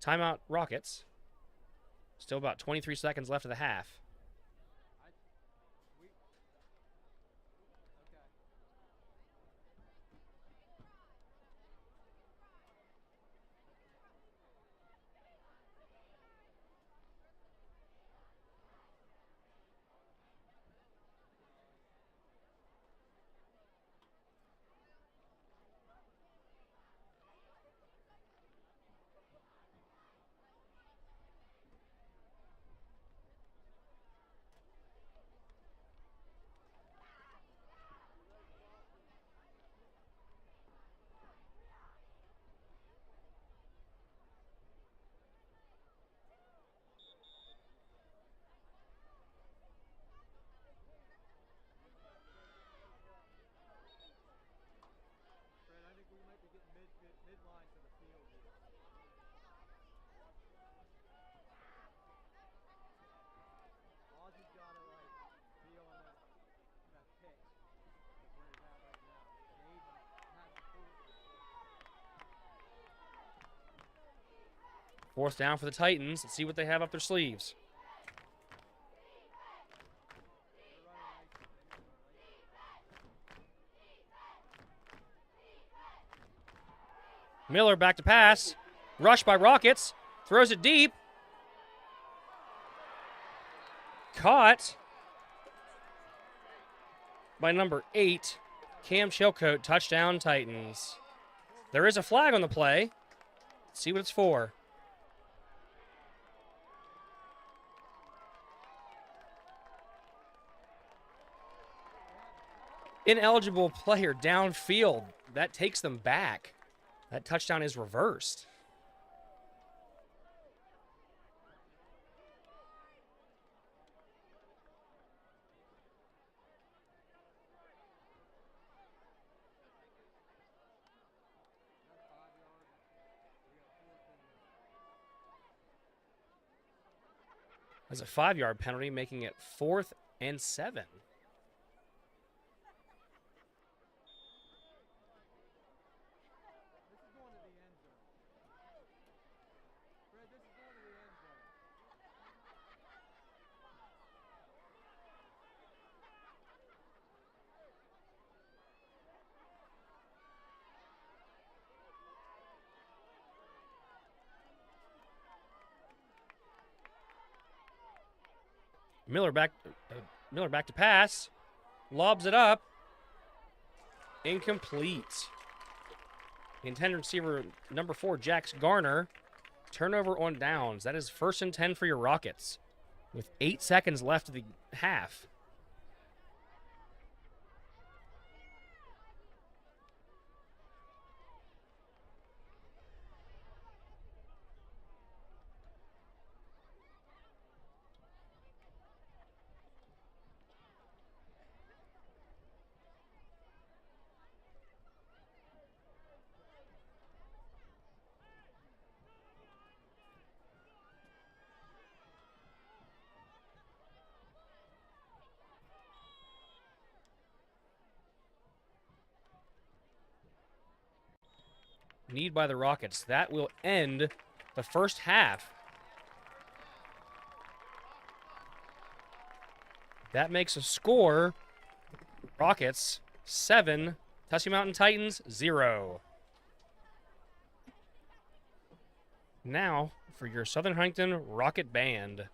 Timeout Rockets. Still about 23 seconds left of the half. 4th down for the Titans. Let's see what they have up their sleeves. Miller back to pass. Rush by Rockets. Throws it deep. Caught by number 8, Cam Chilcote. Touchdown, Titans. There is a flag on the play. Let's see what it's for. Ineligible player downfield. That takes them back. That touchdown is reversed. That's a 5-yard penalty, making it 4th and 7.
This is going to the end zone. Fred, this is going to the end zone.
Miller back to pass. Lobs it up. Incomplete. The intended receiver, number 4, Jax Garner. Turnover on downs. That is 1st and 10 for your Rockets, with 8 seconds left of the half. Need by the Rockets. That will end the first half. That makes a score. Rockets 7, Tussey Mountain Titans 0. Now for your Southern Huntington Rocket Band.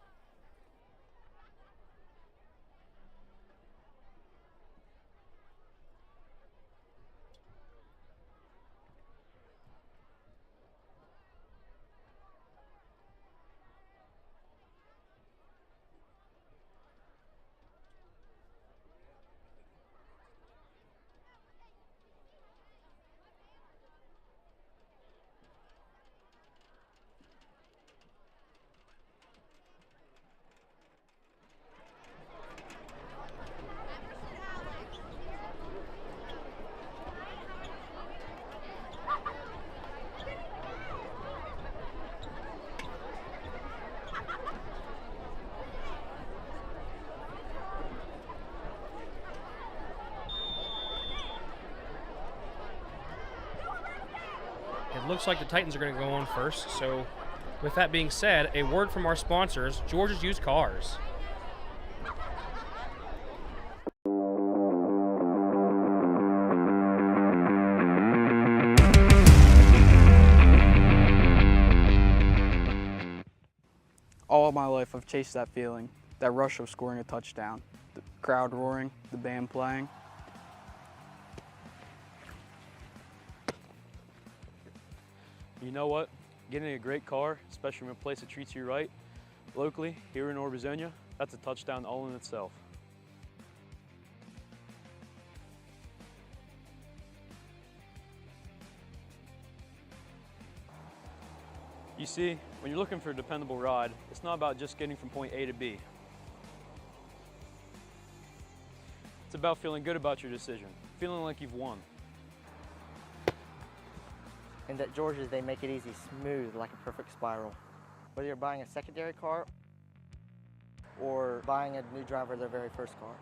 It looks like the Titans are going to go on first. So with that being said, a word from our sponsors, George's Used Cars.
All my life I've chased that feeling, that rush of scoring a touchdown, the crowd roaring, the band playing.
You know what? Getting a great car, especially from a place that treats you right, locally, here in Orbezonia, that's a touchdown all in itself. You see, when you're looking for a dependable ride, it's not about just getting from point A to B. It's about feeling good about your decision, feeling like you've won.
And at George's, they make it easy, smooth, like a perfect spiral. Whether you're buying a secondary car or buying a new driver their very first car.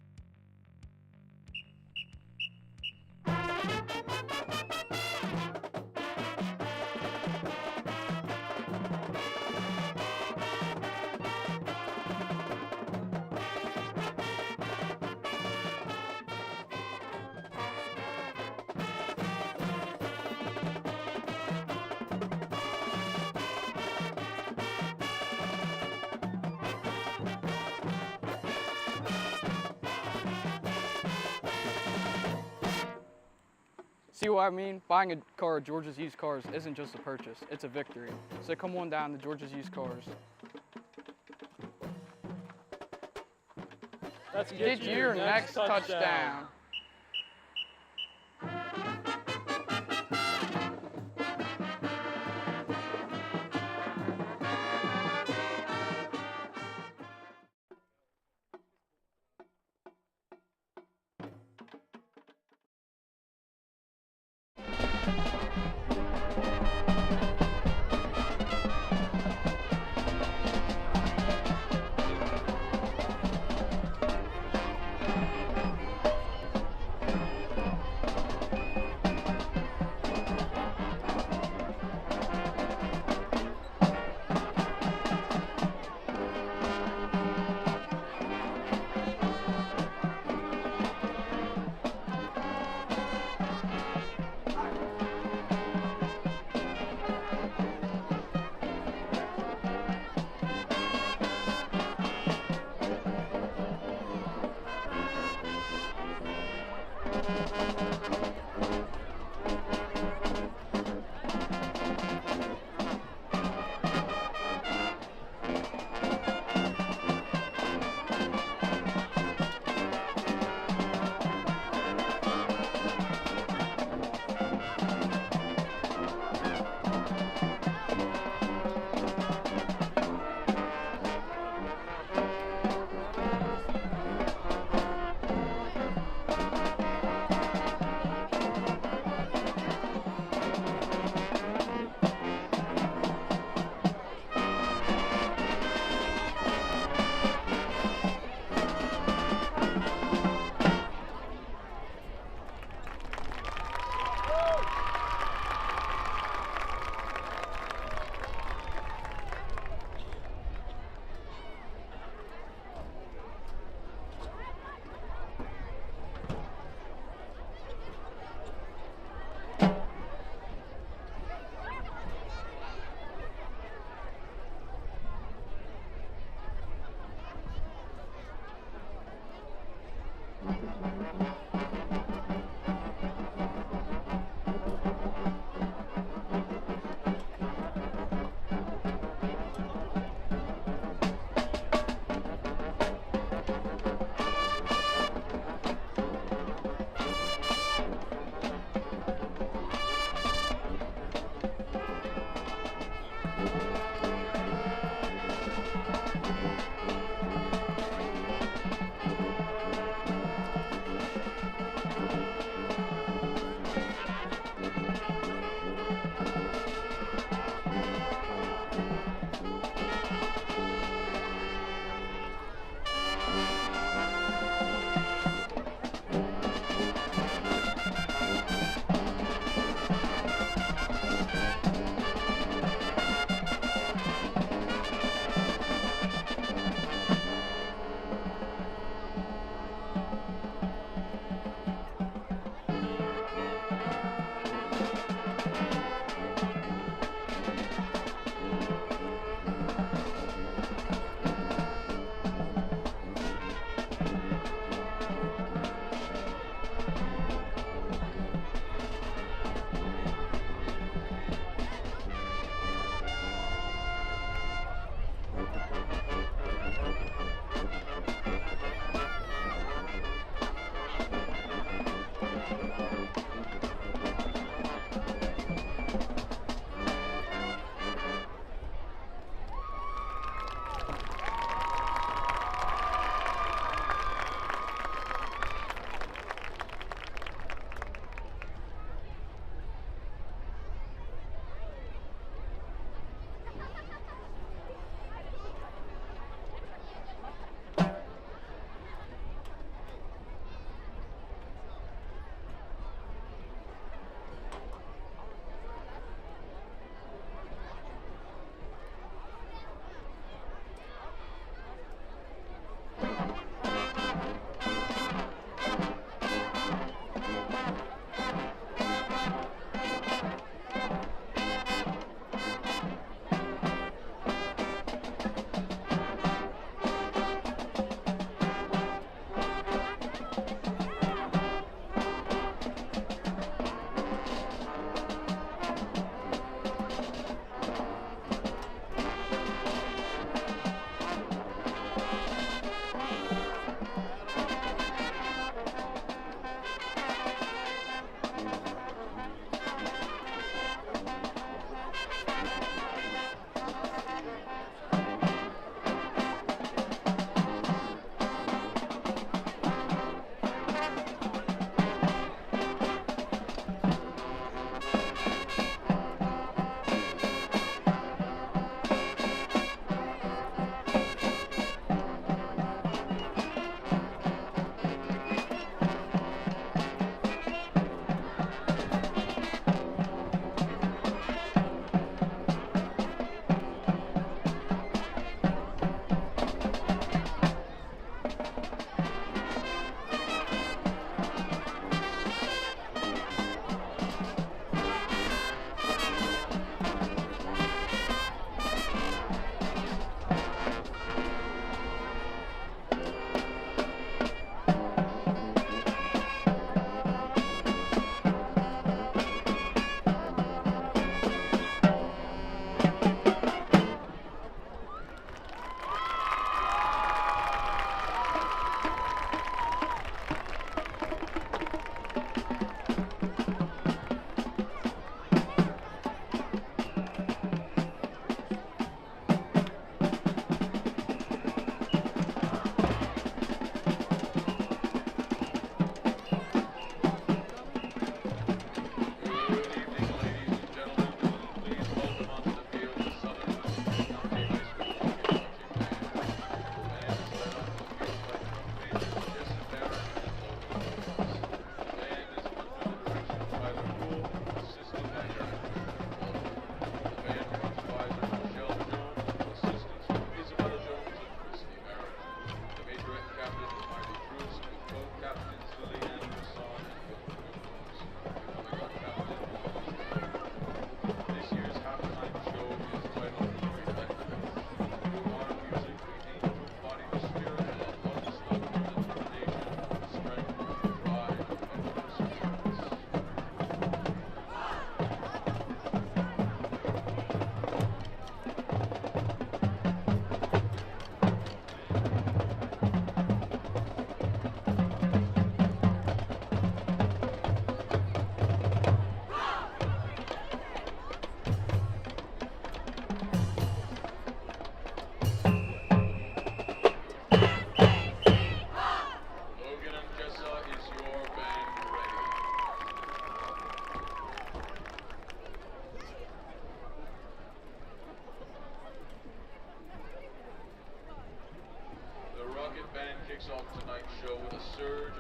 See what I mean? Buying a car at George's Used Cars isn't just a purchase, it's a victory. So come on down to George's Used Cars.
Let's
Get your next touchdown.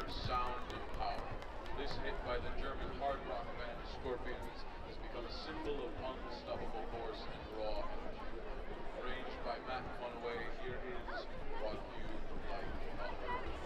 pure sound and power. This hit by the German hard rock band Scorpions has become a symbol of unstoppable force and raw energy. Arranged by Matt Funway, here is What You Like on Earth.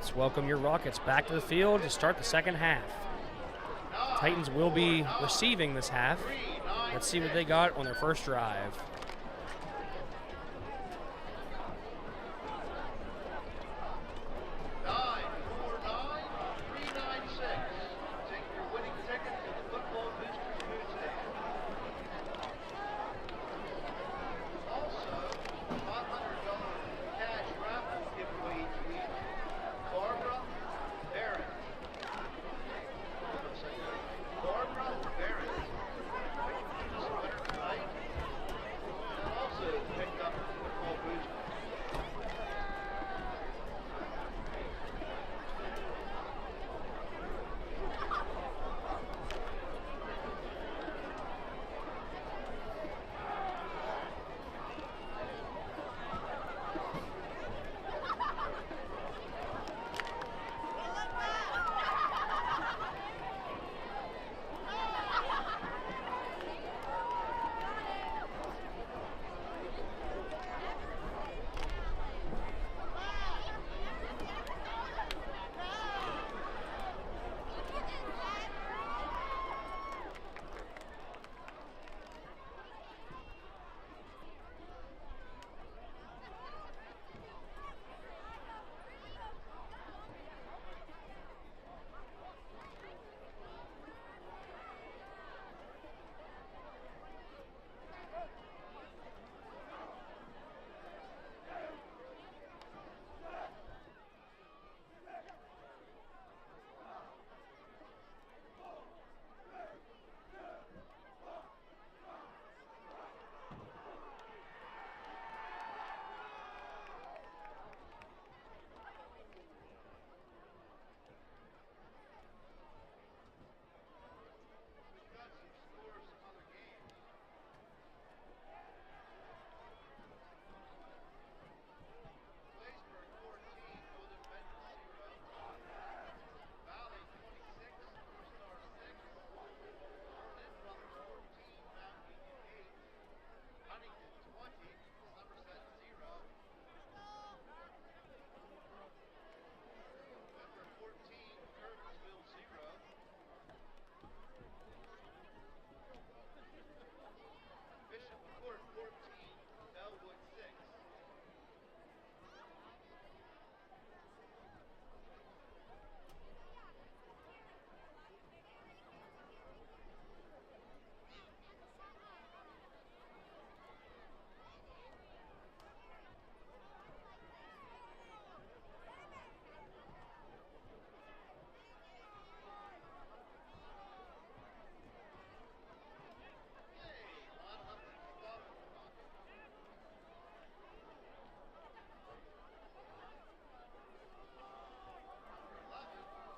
Let's welcome your Rockets back to the field to start the second half. Titans will be receiving this half. Let's see what they got on their first drive.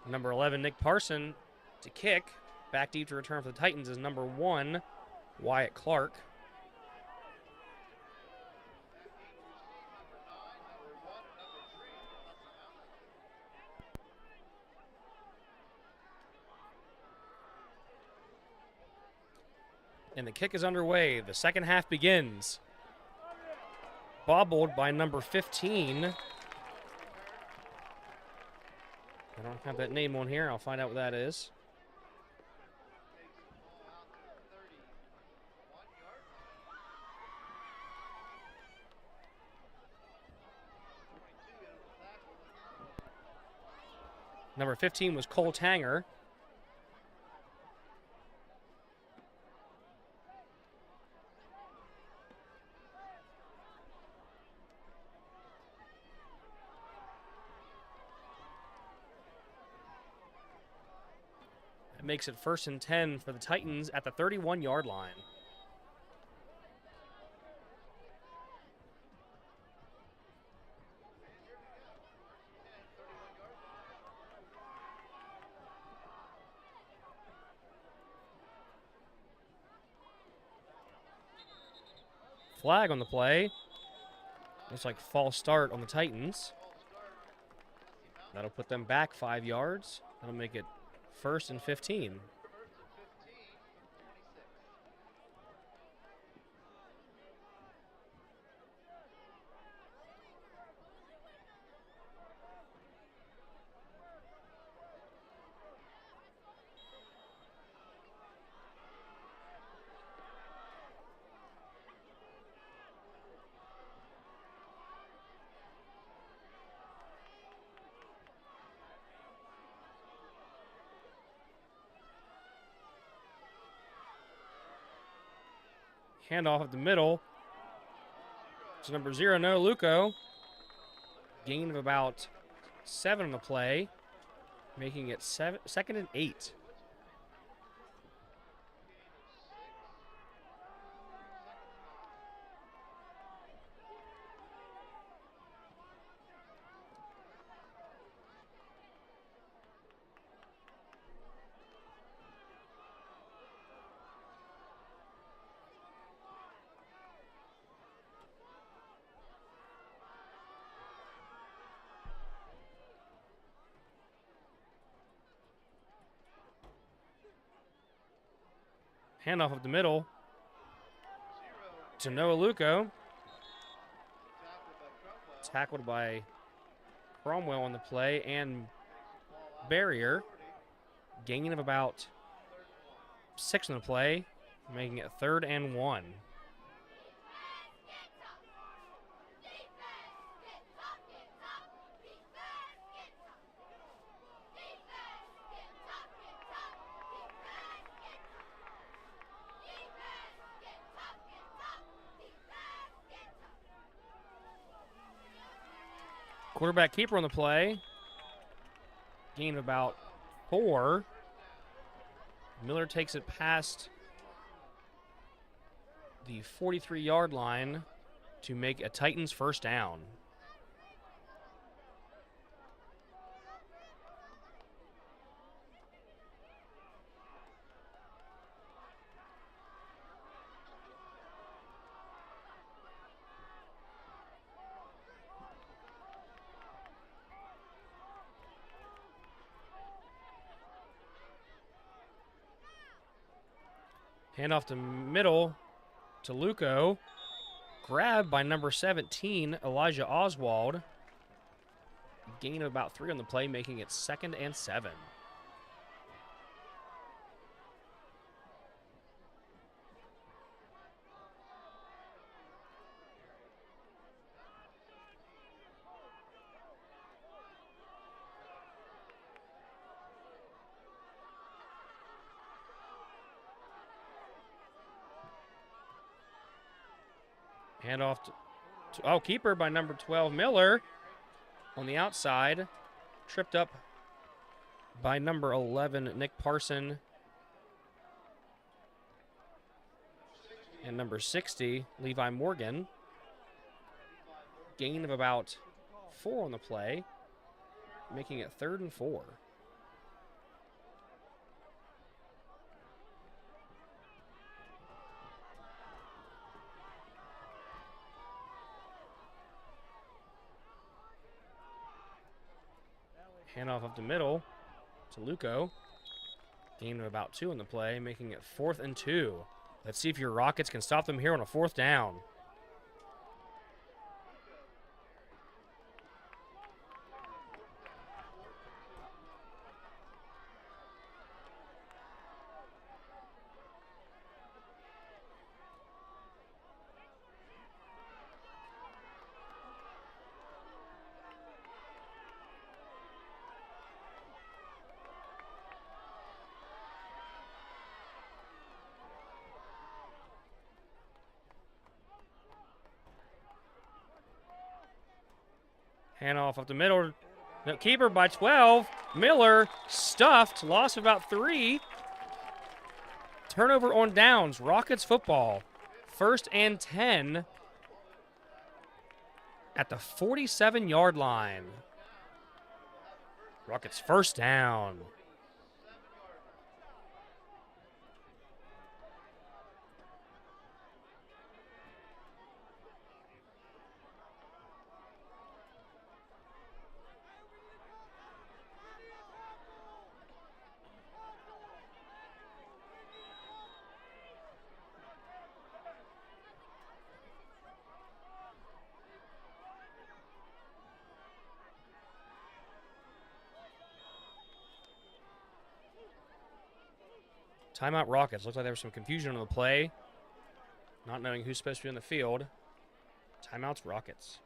Number 11, Nick Parson to kick. Back deep to return for the Titans is number 1, Wyatt Clark. And the kick is underway. The second half begins. Bobbled by number 15. I don't have that name on here. I'll find out what that is. Number 15 was Cole Tanger. That makes it 1st and 10 for the Titans at the 31-yard line. Flag on the play. Looks like false start on the Titans. That'll put them back 5 yards. That'll make it 1st and 15. Handoff up the middle. It's number 0, Noah Luco. Gain of about 7 on the play, making it 2nd and 8. Handoff up the middle to Noah Luco. Tackled by Cromwell on the play and barrier. Gain of about 6 on the play, making it 3rd and 1. Quarterback keeper on the play. Gain of about 4. Miller takes it past the 43-yard line to make a Titans first down. Handoff to middle to Luco. Grabbed by number 17, Elijah Oswald. Gain of about 3 on the play, making it 2nd and 7. Handoff to keeper by number 12, Miller. On the outside, tripped up by number 11, Nick Parson. And number 60, Levi Morgan. Gain of about 4 on the play, making it 3rd and 4. Handoff up the middle to Luco. Gain of about 2 on the play, making it 4th and 2. Let's see if your Rockets can stop them here on a 4th down. Handoff up the middle. No, keeper by 12. Miller stuffed. Loss of about 3. Turnover on downs. Rockets football. 1st and 10 at the 47-yard line. Rockets first down. Timeout Rockets. Looks like there was some confusion on the play. Not knowing who's supposed to be in the field. Timeouts Rockets.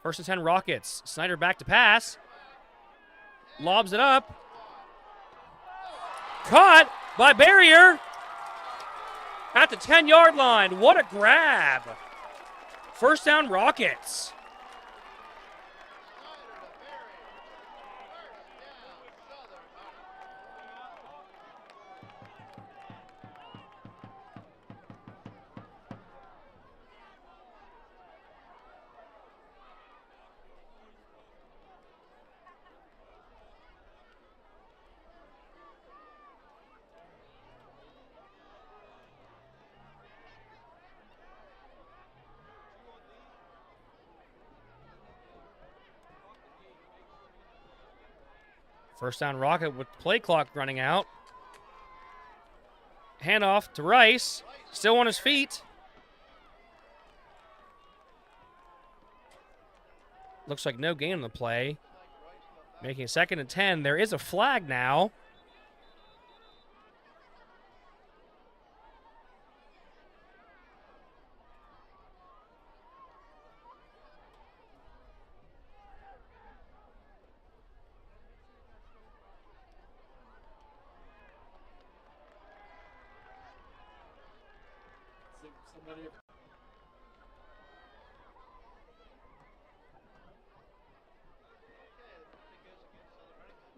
First and 10 Rockets. Snyder back to pass. Lobs it up. Caught by Barrier at the 10-yard line. What a grab. First down Rockets. First down Rocket with play clock running out. Handoff to Rice. Still on his feet. Looks like no gain on the play. Making a 2nd and 10. There is a flag now.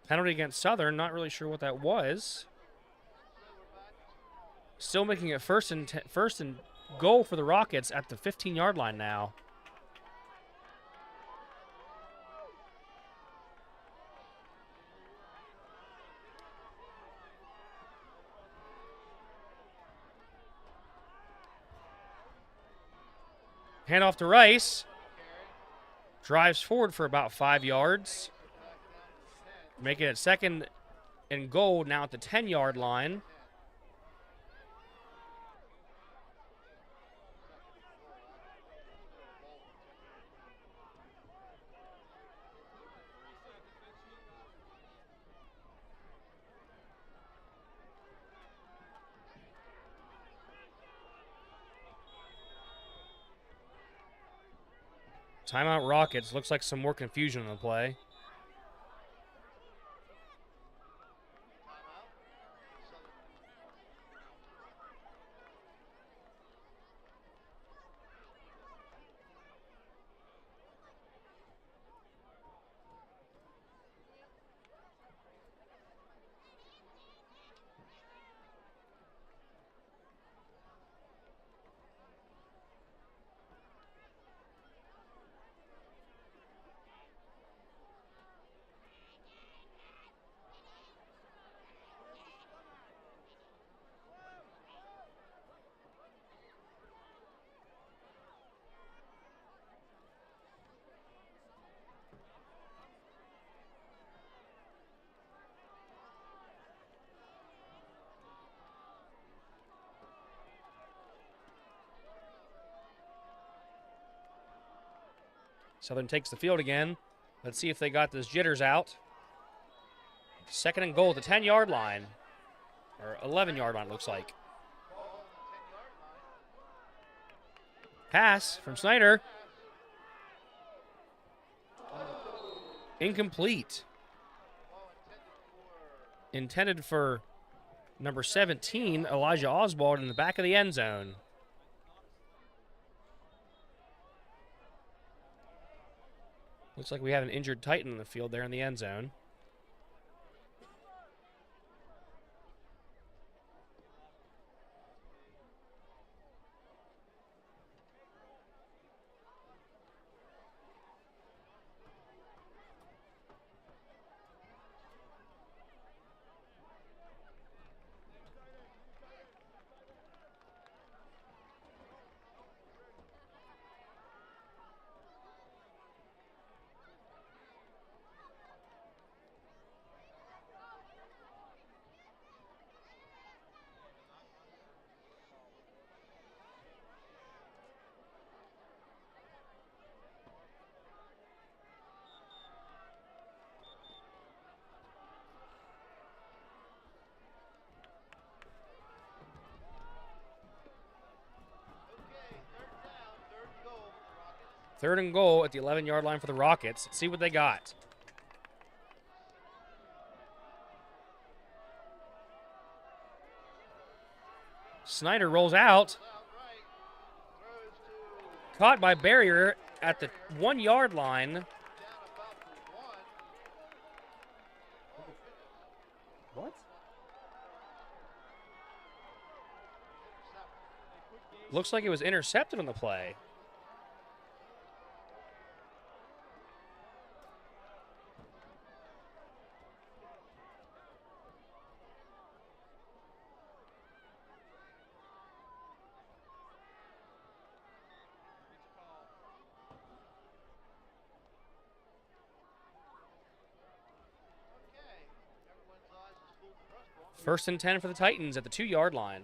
Penalty against Southern. Not really sure what that was. Still making it first and goal for the Rockets at the 15-yard line now. Handoff to Rice. Drives forward for about 5 yards. Making it 2nd and goal now at the 10-yard line. Timeout Rockets. Looks like some more confusion in the play. Southern takes the field again. Let's see if they got those jitters out. 2nd and goal at the 10-yard line. Or 11-yard line, it looks like. Pass from Snyder. Incomplete. Intended for number 17, Elijah Oswald, in the back of the end zone. Looks like we have an injured Titan in the field there in the end zone. 3rd and goal at the 11-yard line for the Rockets. Let's see what they got. Snyder rolls out. Caught by Barrier at the 1-yard line.
What?
Looks like it was intercepted on the play. First and 10 for the Titans at the 2-yard line.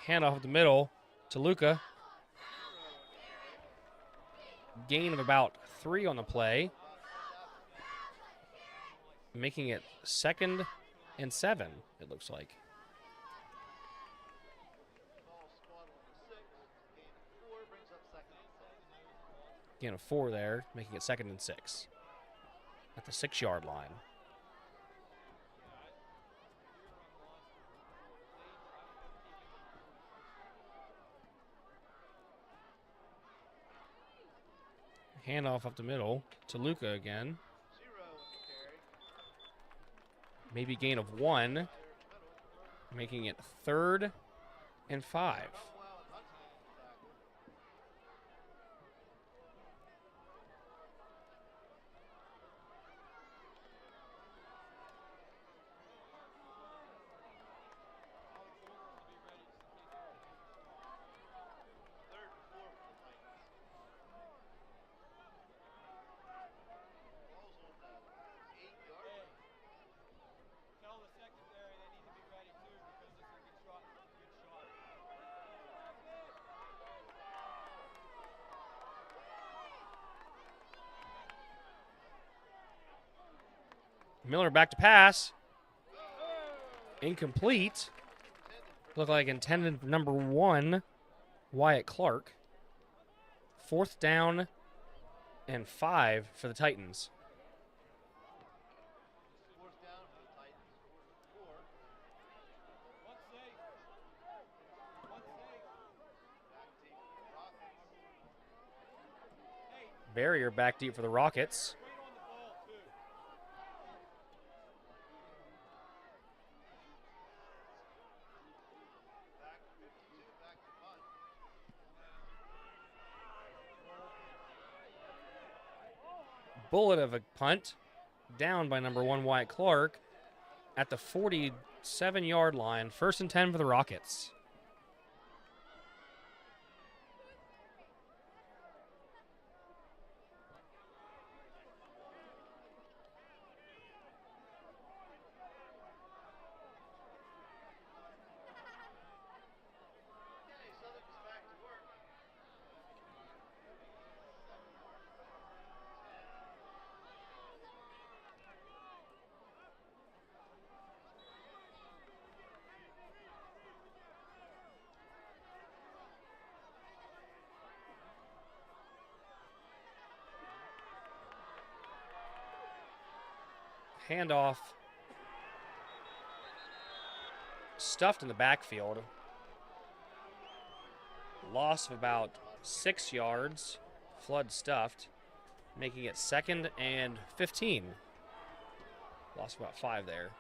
Handoff of the middle to Luca. Gain of about 3 on the play, making it 2nd and 7, it looks like. Gain of 4 there, making it 2nd and 6 at the 6-yard line. Handoff up the middle to Luca again. Maybe gain of 1, making it 3rd and 5. Miller back to pass. Incomplete. Looked like intended for number 1, Wyatt Clark. 4th down and 5 for the Titans. Barrier back deep for the Rockets. Bullet of a punt, down by number 1, Wyatt Clark, at the 47-yard line. 1st and 10 for the Rockets. Handoff. Stuffed in the backfield. Loss of about 6 yards. Flood stuffed, making it 2nd and 15. Lost about 5 there.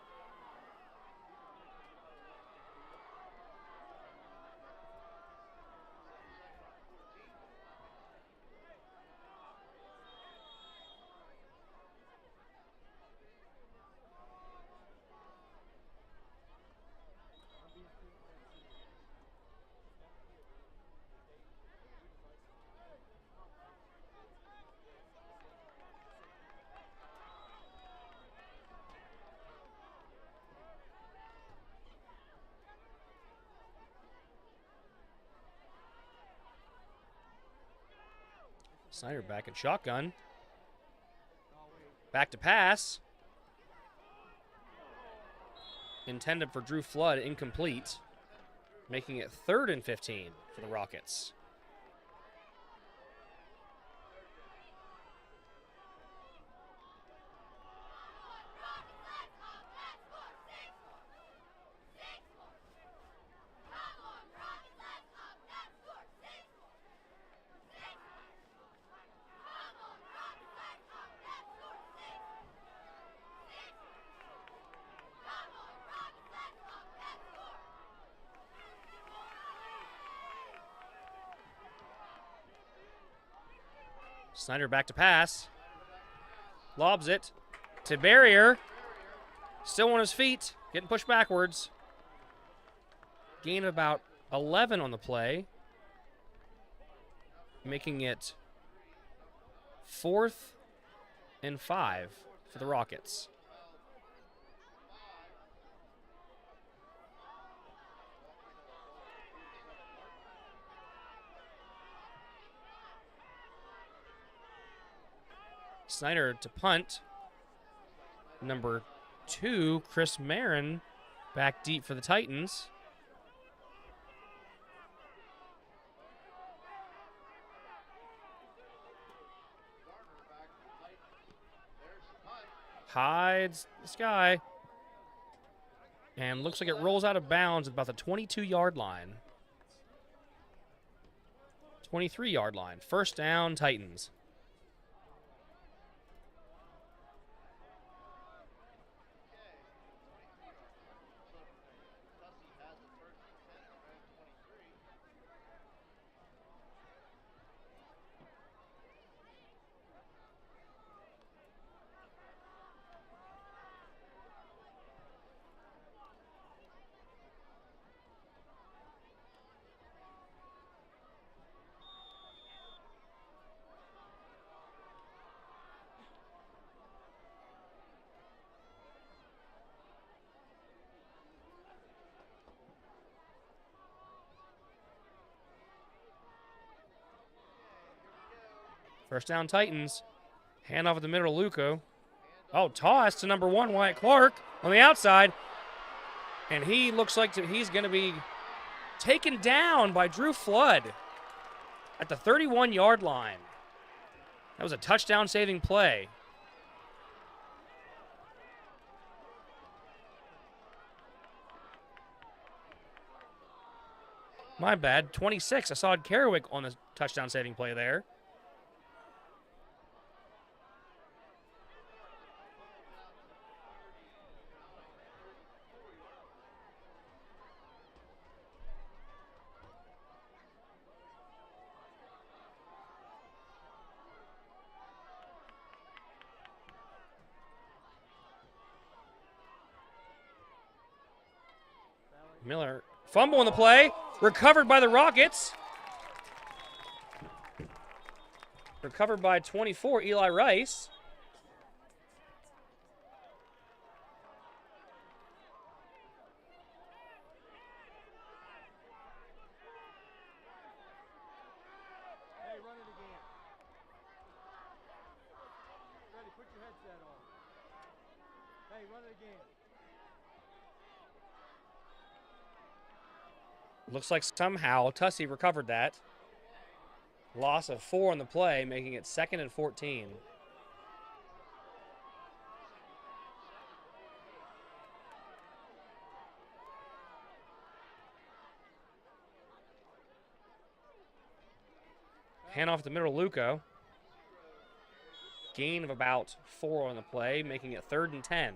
Snyder back in shotgun. Back to pass. Intended for Drew Flood, incomplete. Making it 3rd and 15 for the Rockets. Snyder back to pass. Lobs it to Barrier. Still on his feet. Getting pushed backwards. Gain of about 11 on the play. Making it 4th and 5 for the Rockets. Snyder to punt. Number 2, Chris Marin, back deep for the Titans. Hides the sky. And looks like it rolls out of bounds at about the 22-yard line. 23-yard line. First down, Titans. First down, Titans. Handoff at the middle to Luco. Oh, toss to number 1, Wyatt Clark on the outside. And he looks like he's going to be taken down by Drew Flood at the 31-yard line. That was a touchdown-saving play. My bad, 26. I saw Kerwick on the touchdown-saving play there. Miller, fumble on the play, recovered by the Rockets. Recovered by 24, Eli Rice.
Hey, run it again. Ready, put your headset on. Hey, run it again.
Looks like somehow Tussey recovered that. Loss of 4 on the play, making it 2nd and 14. Handoff the middle, Luco. Gain of about 4 on the play, making it 3rd and 10.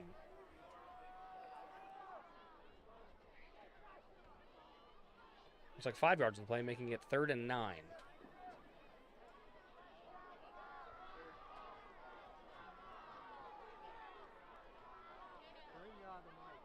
Looks like 5 yards in play, making it 3rd and 9.
Bring you on the mic.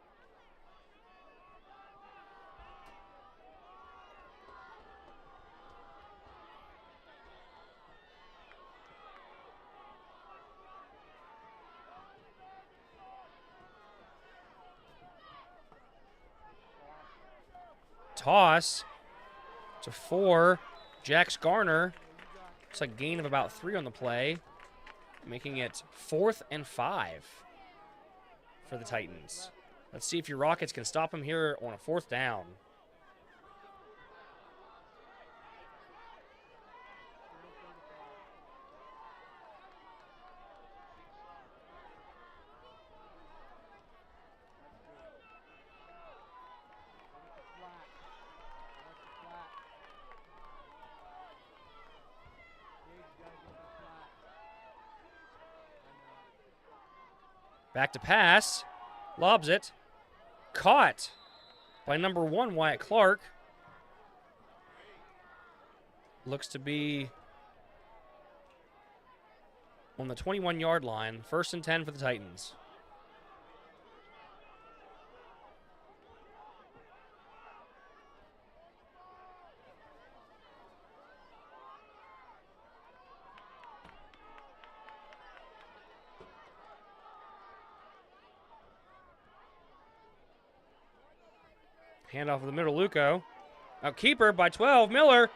Toss to 4. Jax Garner Looks like gain of about 3 on the play, making it 4th and 5 for the Titans. Let's see if your Rockets can stop them here on a 4th down. Back to pass. Lobs it. Caught by number 1, Wyatt Clark. Looks to be on the 21-yard line. 1st and 10 for the Titans. Handoff of the middle, Luco. Now keeper by 12. Miller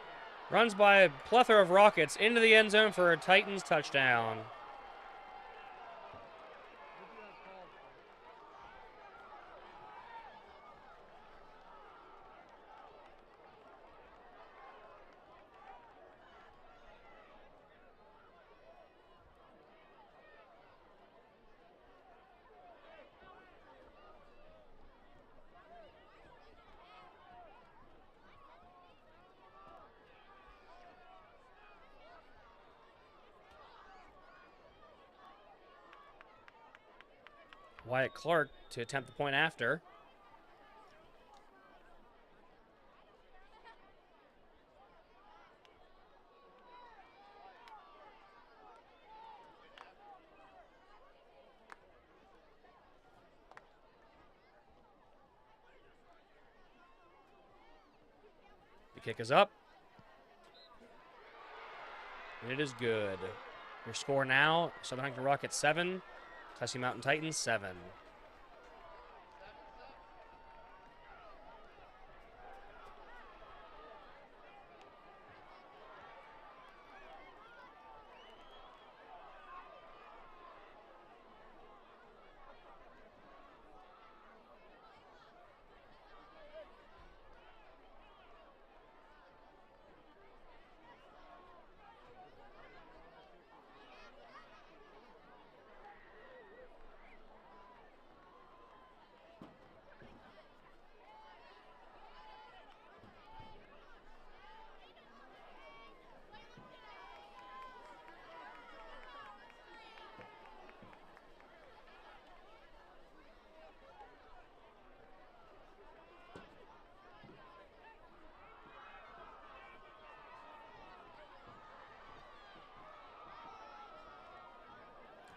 runs by a plethora of Rockets into the end zone for a Titans touchdown. Wyatt Clark to attempt the point after. The kick is up. And it is good. Your score now, Southampton Rockets 7. Tussey Mountain Titans 7.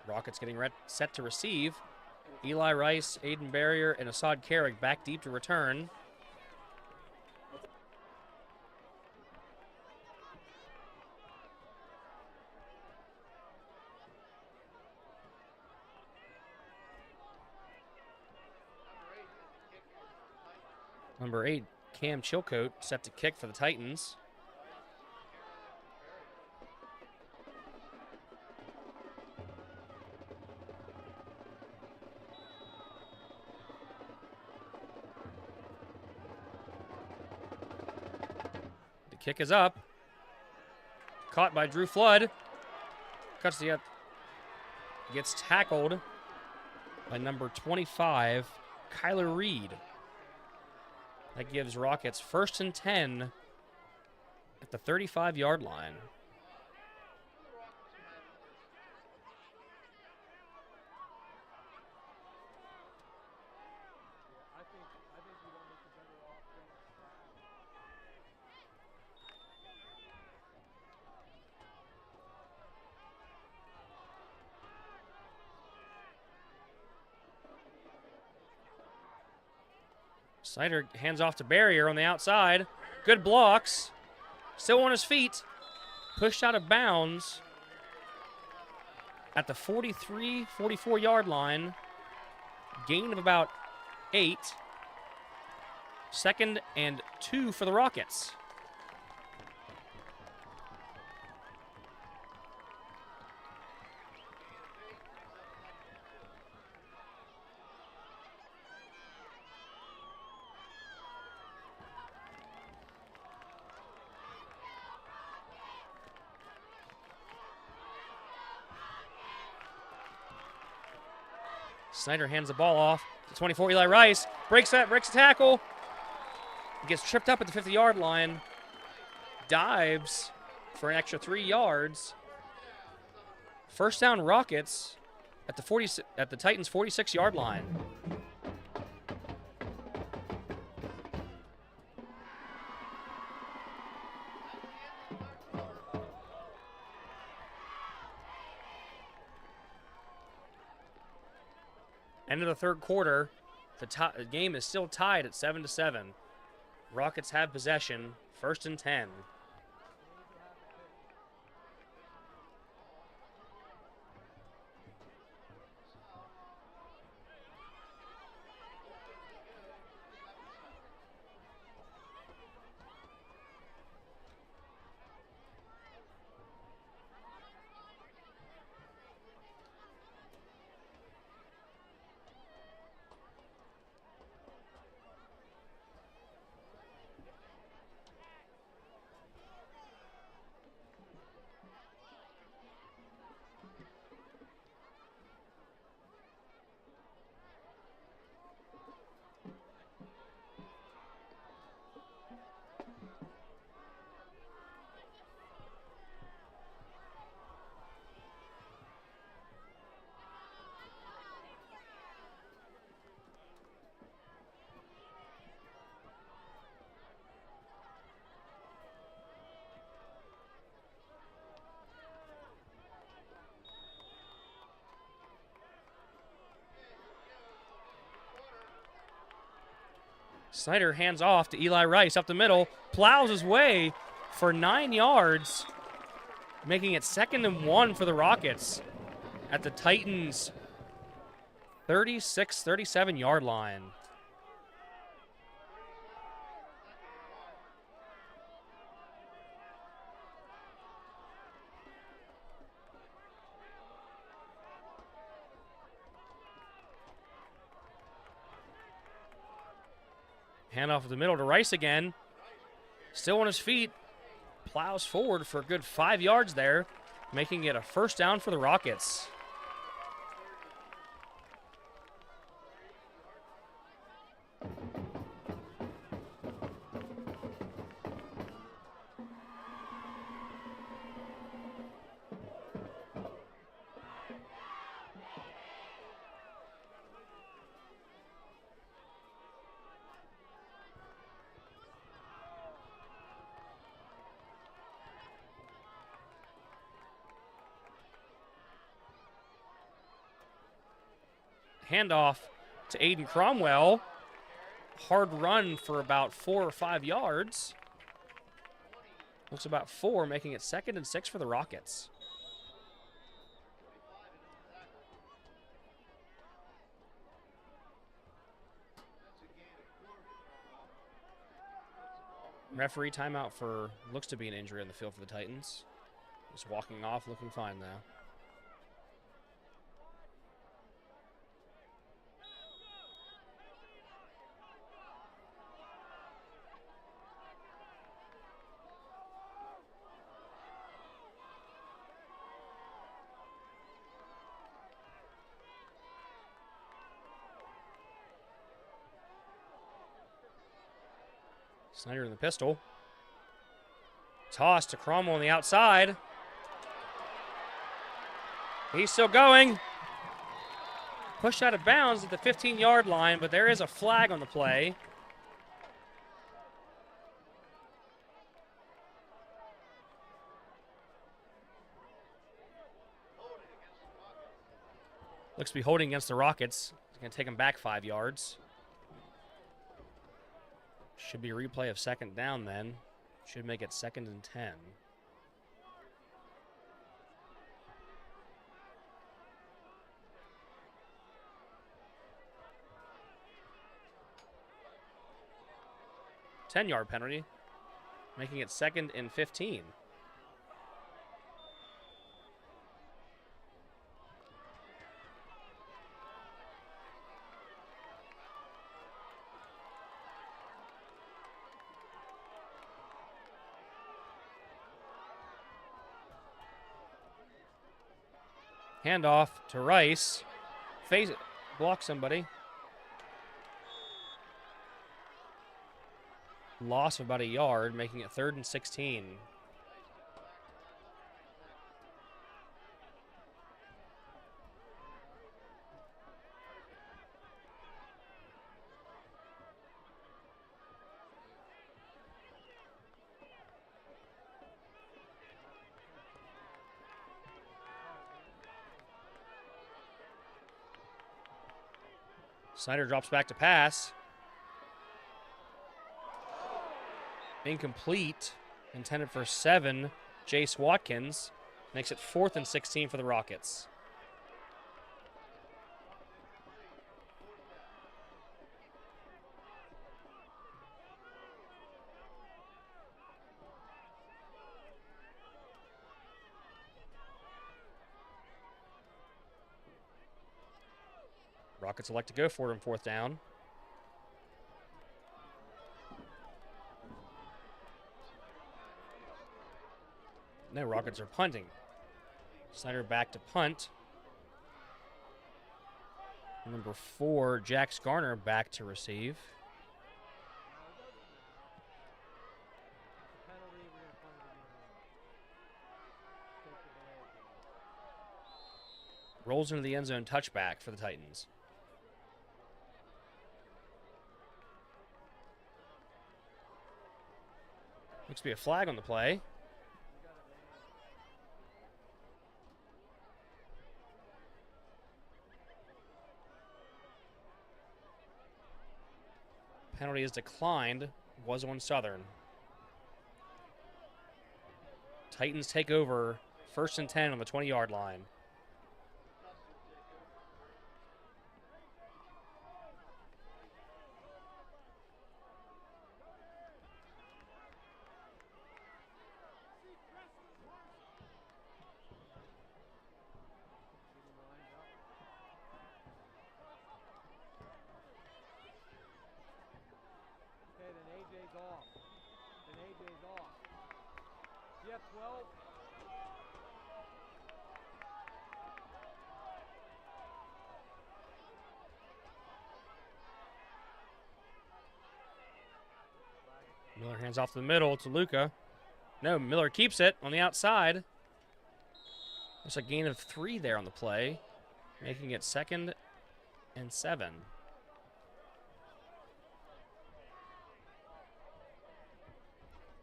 Rockets getting set to receive. Eli Rice, Aiden Barrier, and Assad Carrick back deep to return. Number 8, Cam Chilcote, set to kick for the Titans. Kick is up. Caught by Drew Flood. Cuts the up. Gets tackled by number 25, Kyler Reed. That gives Rockets 1st and 10 at the 35-yard line. Snyder hands off to Barrier on the outside. Good blocks. Still on his feet. Pushed out of bounds at the 43, 44-yard line. Gain of about 8. 2nd and 2 for the Rockets. Snyder hands the ball off to 24, Eli Rice. Breaks the tackle. Gets tripped up at the 50-yard line. Dives for an extra 3 yards. First down Rockets at the Titans' 46-yard line. End of the third quarter. The game is still tied at 7-7. Rockets have possession. 1st and 10. Snyder hands off to Eli Rice up the middle, plows his way for 9 yards, making it 2nd and 1 for the Rockets at the Titans' 37-yard line. Handoff of the middle to Rice again. Still on his feet. Plows forward for a good 5 yards there, making it a first down for the Rockets. Handoff to Aiden Cromwell. Hard run for about 4 or 5 yards. Looks about 4, making it 2nd and 6 for the Rockets. Referee timeout for looks to be an injury on the field for the Titans. Just walking off, looking fine now. Snyder in the pistol. Toss to Cromwell on the outside. He's still going. Pushed out of bounds at the 15-yard line, but there is a flag on the play. Looks to be holding against the Rockets. He's going to take him back 5 yards. Should be a replay of 2nd down then. Should make it 2nd and 10. Ten-yard penalty, making it 2nd and 15. Handoff to Rice. block somebody. Loss of about a yard, making it 3rd and 16. Snyder drops back to pass. Incomplete. Intended for 7. Jace Watkins makes it 4th and 16 for the Rockets. Rockets elect to go for it on 4th down. No, Rockets are punting. Snyder back to punt. Number 4, Jax Garner back to receive.
Penalty, we're going to punt it again. Take the delay.
Rolls into the end zone, touchback for the Titans. Looks to be a flag on the play. Penalty is declined. Was on Southern. Titans take over 1st and 10 on the 20-yard line.
Okay, then AJ's off. Then AJ's off. You have 12.
Miller hands off to the middle to Luca. No, Miller keeps it on the outside. There's a gain of 3 there on the play, making it 2nd and 7.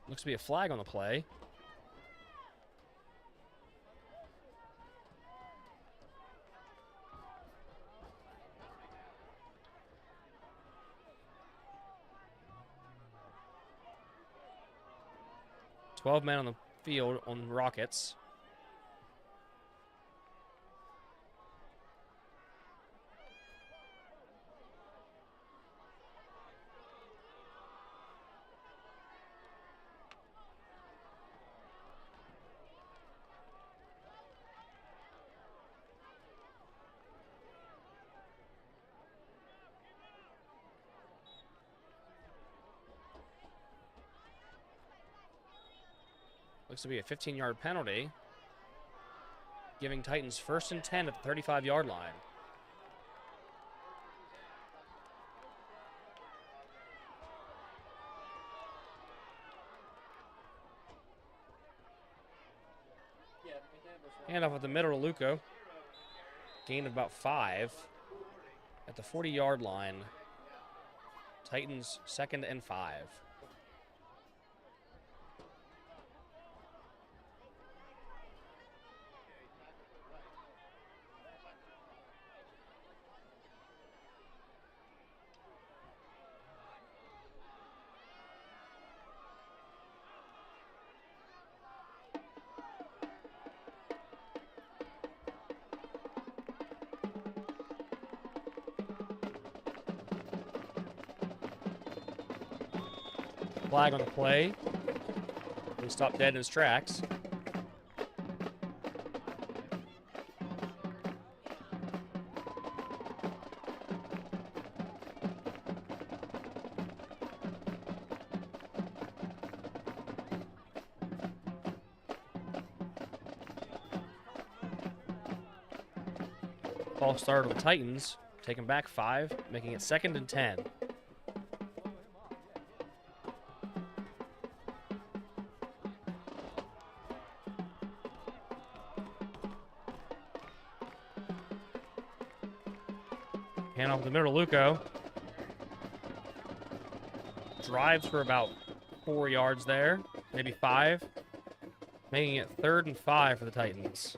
Looks to be a flag on the play. "12 men on the field on Rockets." Looks to be a 15-yard penalty, giving Titans 1st and 10 at the 35-yard line. Handoff at the middle to Luco. Gain of about 5 at the 40-yard line. Titans 2nd and 5. Flag on the play. He stopped dead in his tracks. False start of the Titans. taking back 5, making it 2nd and 10. Hand off the middle, Luco. Drives for about 4 yards there, maybe 5. Making it 3rd and 5 for the Titans.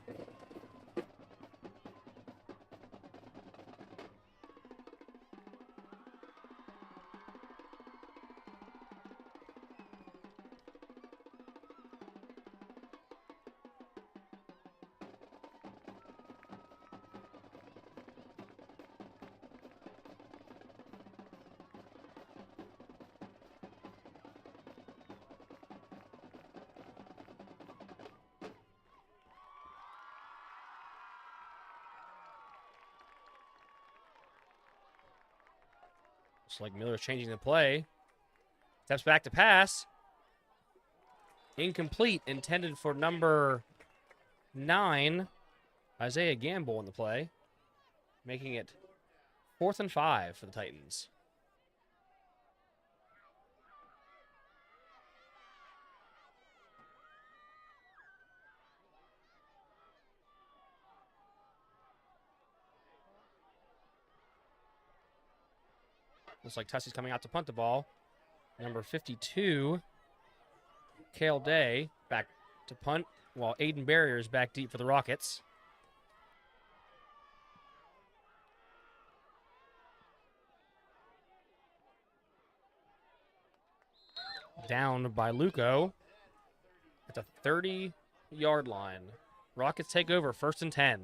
Looks like Miller's changing the play. Steps back to pass. Incomplete, intended for number 9, Isaiah Gamble in the play. Making it 4th and 5 for the Titans. Looks like Tussey's coming out to punt the ball. Number 52, Cale Day, back to punt, while Aiden Barrier is back deep for the Rockets. Down by Luco at the 30-yard line. Rockets take over, 1st and 10.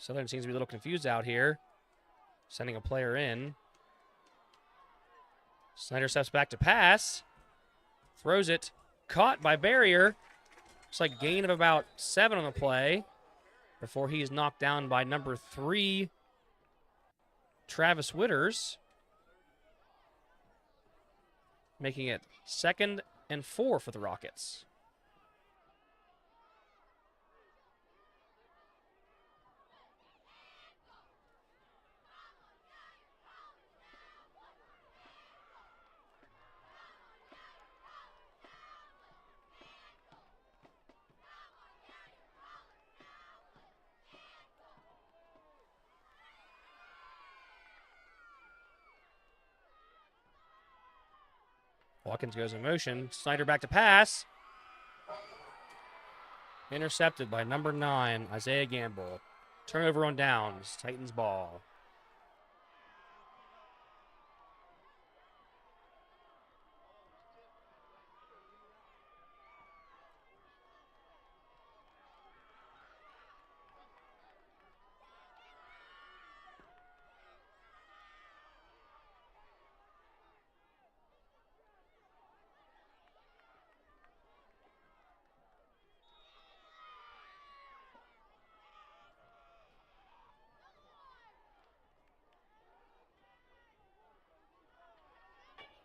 Southern seems to be a little confused out here. Sending a player in. Snyder steps back to pass. Throws it. Caught by Barrier. Looks like gain of about 7 on the play before he is knocked down by number 3, Travis Witters. Making it 2nd and 4 for the Rockets. Watkins goes in motion. Snyder back to pass. Intercepted by number 9, Isaiah Gamble. Turnover on downs. Titans ball.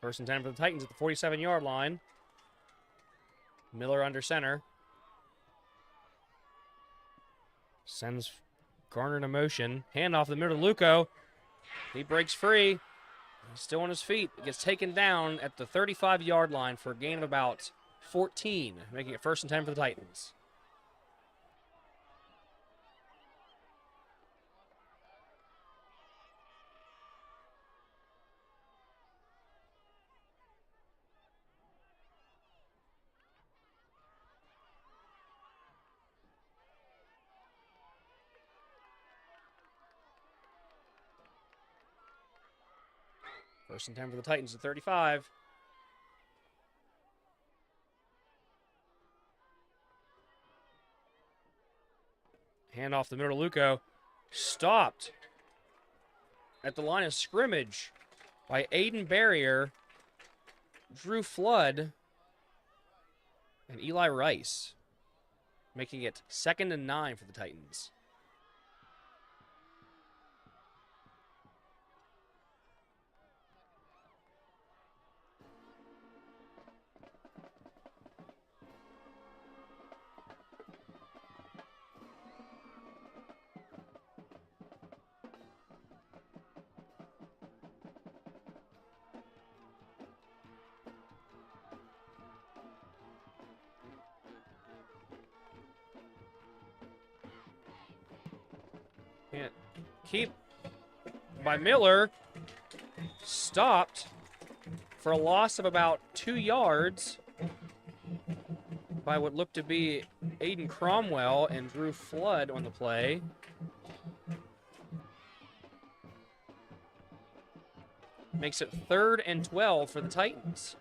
First and 10 for the Titans at the 47-yard line. Miller under center. Sends Garner in a motion. Handoff the middle to Luco. He breaks free. He's still on his feet. Gets taken down at the 35-yard line for a gain of about 14, making it 1st and 10 for the Titans. First and 10 for the Titans at 35. Hand off the middle to Luco. Stopped at the line of scrimmage by Aiden Barrier, Drew Flood, and Eli Rice, making it 2nd and 9 for the Titans. Can't keep by Miller. Stopped for a loss of about 2 yards by what looked to be Aiden Cromwell and Drew Flood on the play. Makes it 3rd and 12 for the Titans.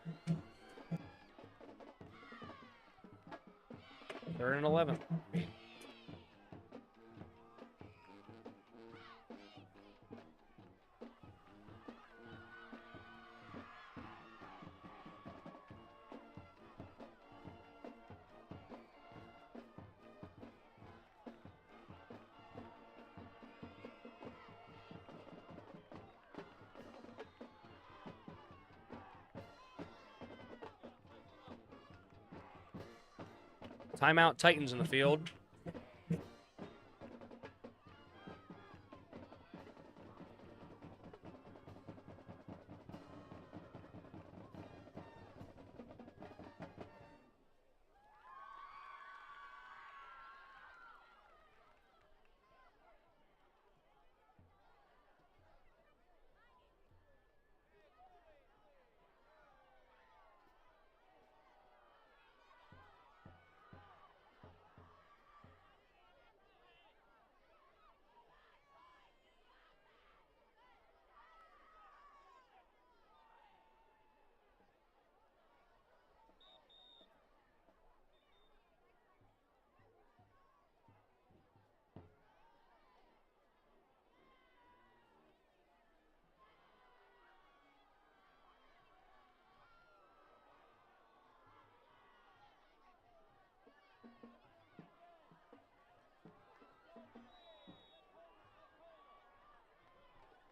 3rd and 11. Timeout, Titans in the field.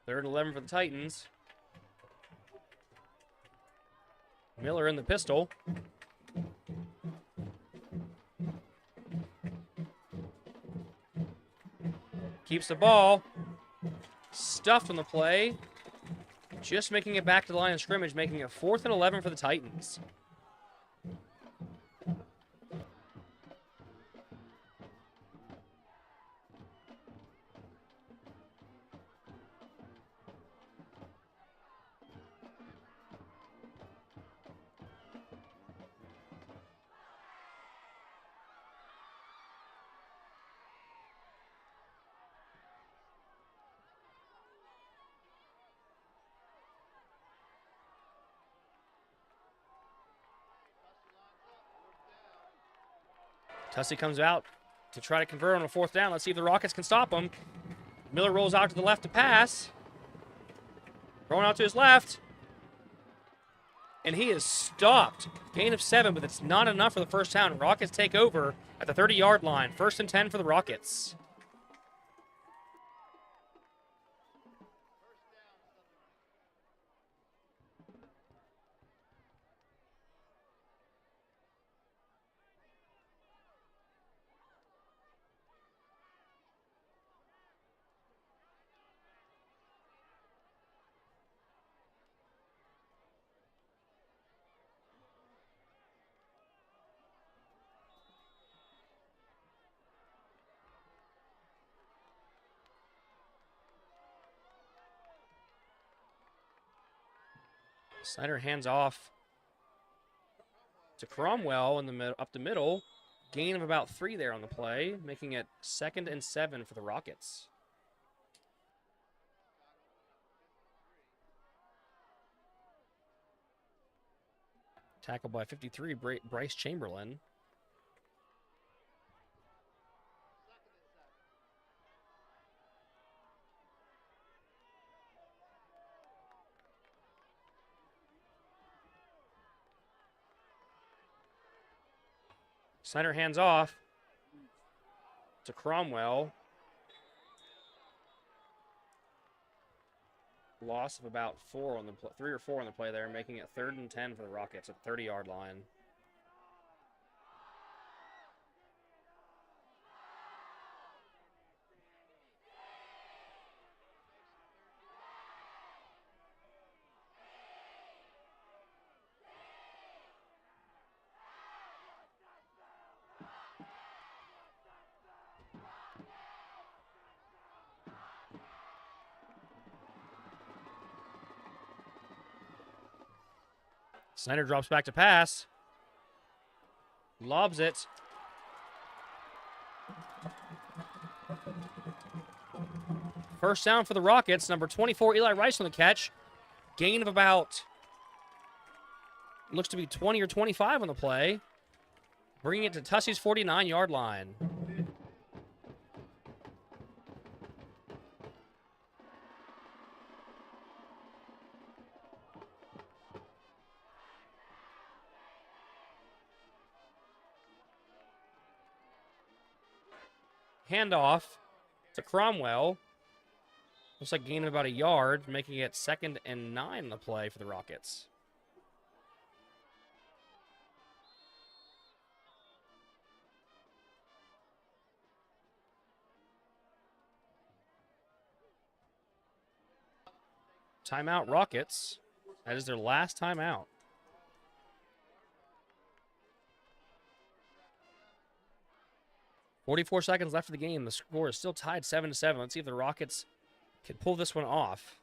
Third and 11 for the Titans. Miller in the pistol. Keeps the ball. Stuffed on the play. Just making it back to the line of scrimmage, making it 4th and 11 for the Titans. Tussey comes out to try to convert on a 4th down. Let's see if the Rockets can stop him. Miller rolls out to the left to pass. Throwing out to his left. And he is stopped. Gain of 7, but it's not enough for the first down. Rockets take over at the 30-yard line. 1st and 10 for the Rockets. Snyder hands off to Cromwell in the up the middle. Gain of about 3 there on the play, making it 2nd and 7 for the Rockets. Tackled by 53, Bryce Chamberlain. Snyder hands off to Cromwell. Loss of about 3 or 4 on the play there, making it 3rd and 10 for the Rockets at the 30-yard line. Snyder drops back to pass. Lobs it. First down for the Rockets. Number 24, Eli Rice on the catch. Gain of about, looks to be 20 or 25 on the play. Bringing it to Tussey's 49-yard line. Handoff to Cromwell. Looks like gain of about a yard, making it 2nd and 9 on the play for the Rockets. Timeout Rockets. That is their last timeout. .44 seconds left of the game. The score is still tied 7-7. Let's see if the Rockets can pull this one off.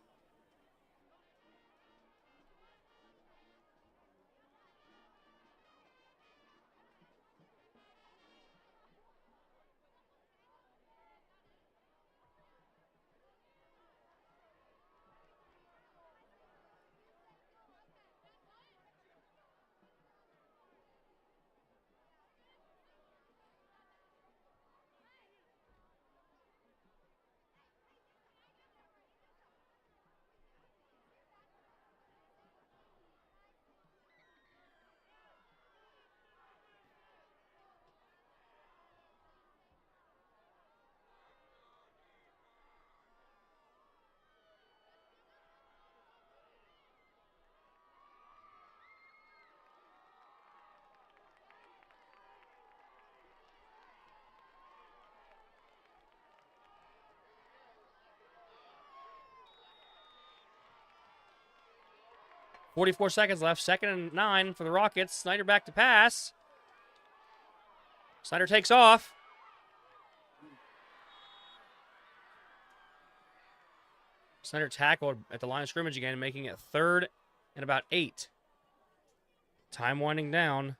.44 seconds left. 2nd and 9 for the Rockets. Snyder back to pass. Snyder takes off. Snyder tackled at the line of scrimmage again, making it 3rd and about 8. Time winding down.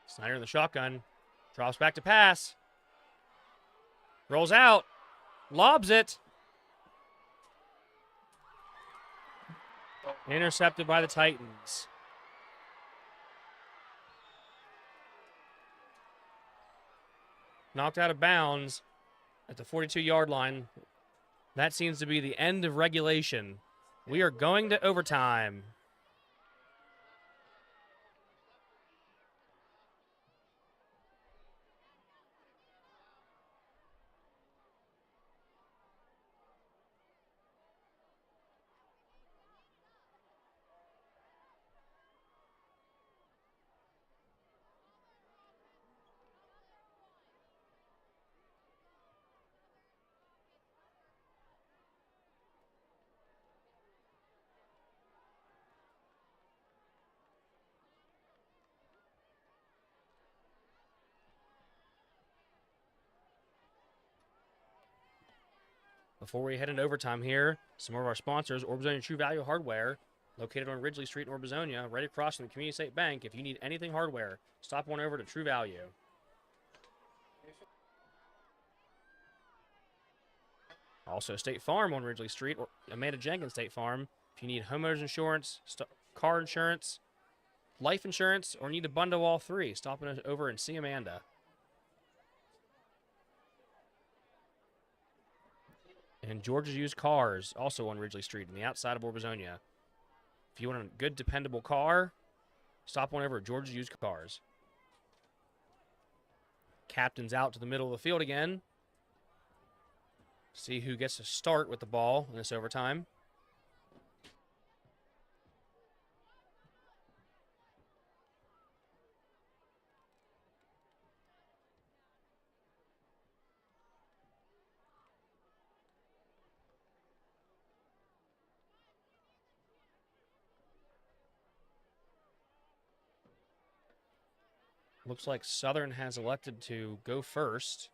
Snyder in the shotgun. Drops back to pass. Rolls out. Lobs it. Intercepted by the Titans. Knocked out of bounds at the 42-yard line. That seems to be the end of regulation. We are going to overtime. Before we head into overtime here, some of our sponsors, Orbizonia True Value Hardware, located on Ridgely Street in Orbizonia, right across from the Community State Bank. If you need anything hardware, stop on over to True Value. Also, State Farm on Ridgely Street, or Amanda Jenkins State Farm. If you need homeowners insurance, car insurance, life insurance or need to bundle all three, stop over and see Amanda. And George's Used Cars, also on Ridgely Street, on the outside of Orbezonia. If you want a good, dependable car, stop on over at George's Used Cars. Captain's out to the middle of the field again. See who gets to start with the ball in this overtime. Looks like Southern has elected to go first.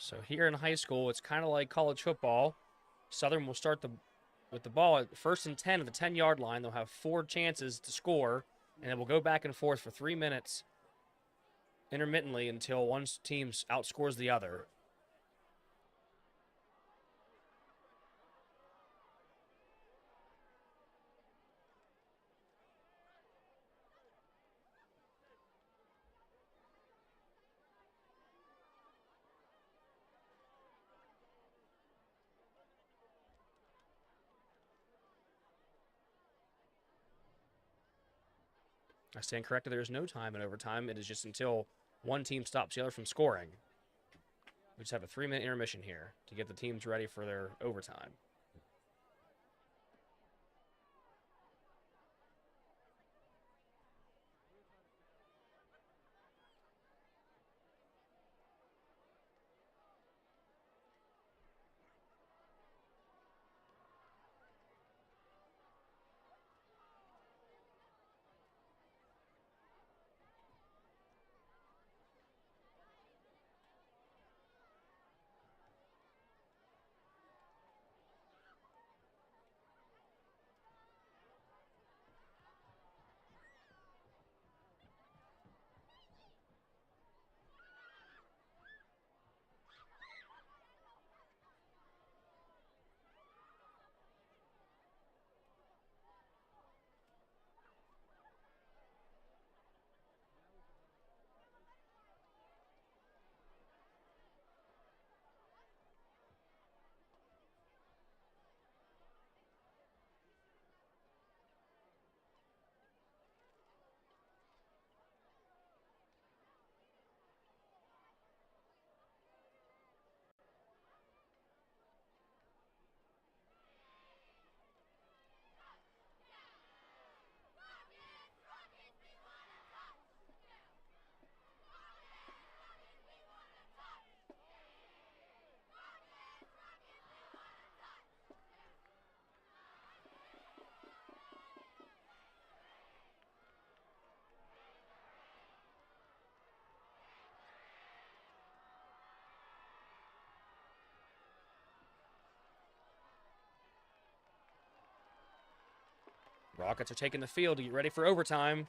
So here in high school, it's kind of like college football. Southern will start with the ball at 1st and 10 at the 10-yard line. They'll have 4 chances to score, and it will go back and forth for 3 minutes intermittently until one team outscores the other. I stand corrected. There is no time in overtime. It is just until one team stops the other from scoring. We just have a 3-minute intermission here to get the teams ready for their overtime. Rockets are taking the field to get ready for overtime.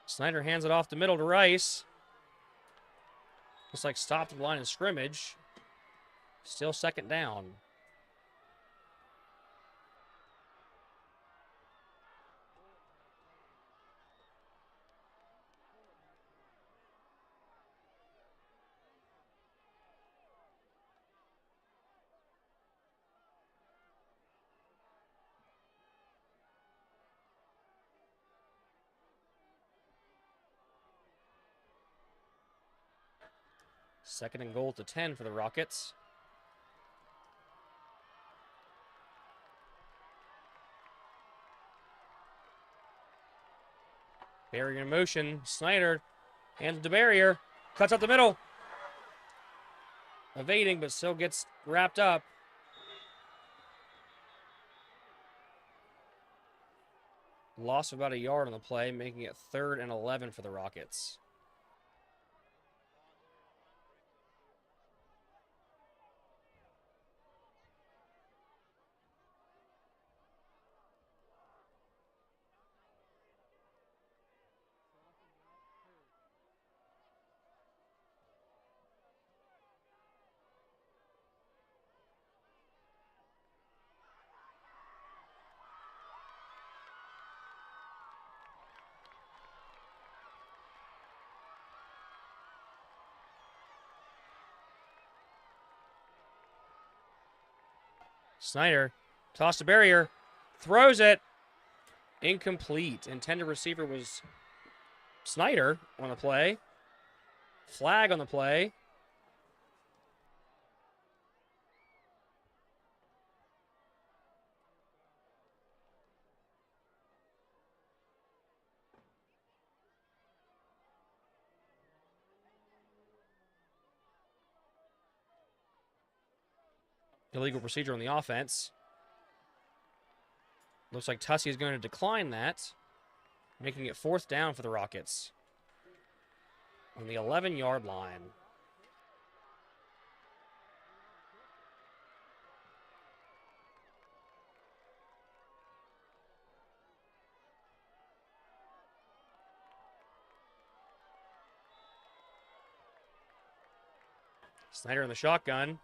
Snyder hands it off the middle to Rice. Looks like stopped at the line of scrimmage. Still 2nd down. Second and goal to 10 for the Rockets. Barrier in motion. Snyder hands to barrier. Cuts up the middle. Evading, but still gets wrapped up. Loss of about a yard on the play, making it 3rd and 11 for the Rockets. Snyder, toss to barrier, throws it, incomplete. Intended receiver was Snyder on the play. Flag on the play. Illegal procedure on the offense. Looks like Tussey is going to decline that, making it 4th down for the Rockets on the 11-yard line. Snyder in the shotgun.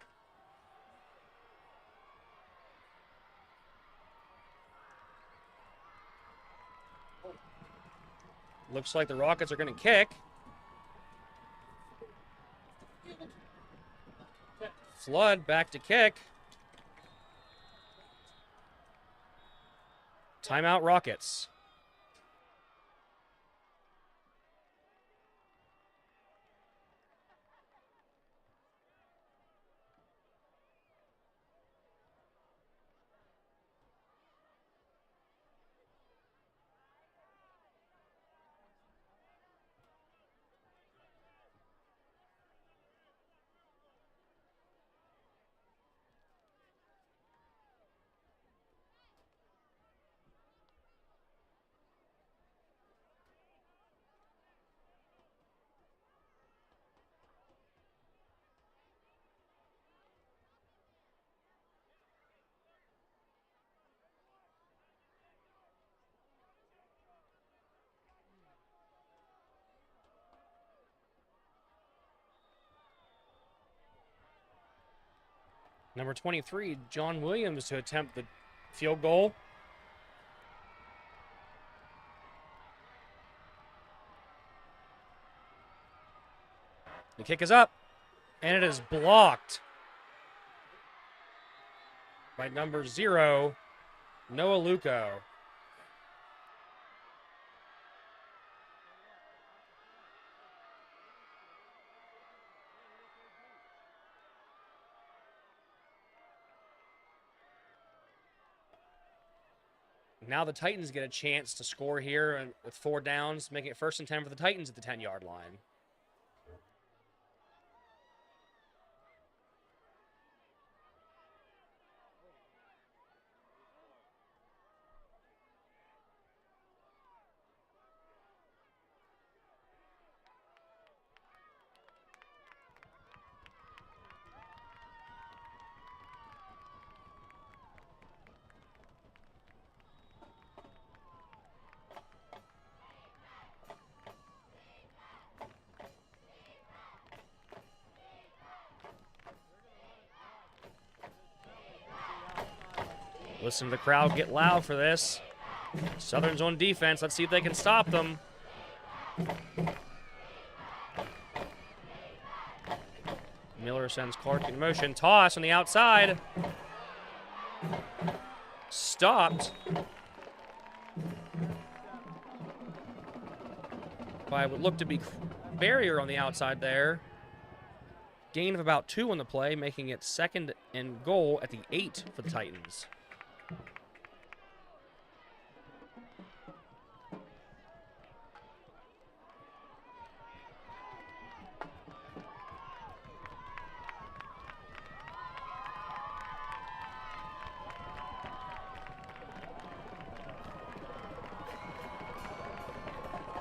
Looks like the Rockets are going to kick. Flood back to kick. Timeout Rockets. Number 23, John Williams, to attempt the field goal. The kick is up, and it is blocked by number 0, Noah Luco. Now the Titans get a chance to score here with 4 downs, making it 1st and 10 for the Titans at the 10-yard line. Listen to the crowd get loud for this. Southern's on defense. Let's see if they can stop them. Miller sends Clark in motion. Toss on the outside. Stopped by what looked to be barrier on the outside there. Gain of about 2 on the play, making it 2nd and goal at the 8 for the Titans.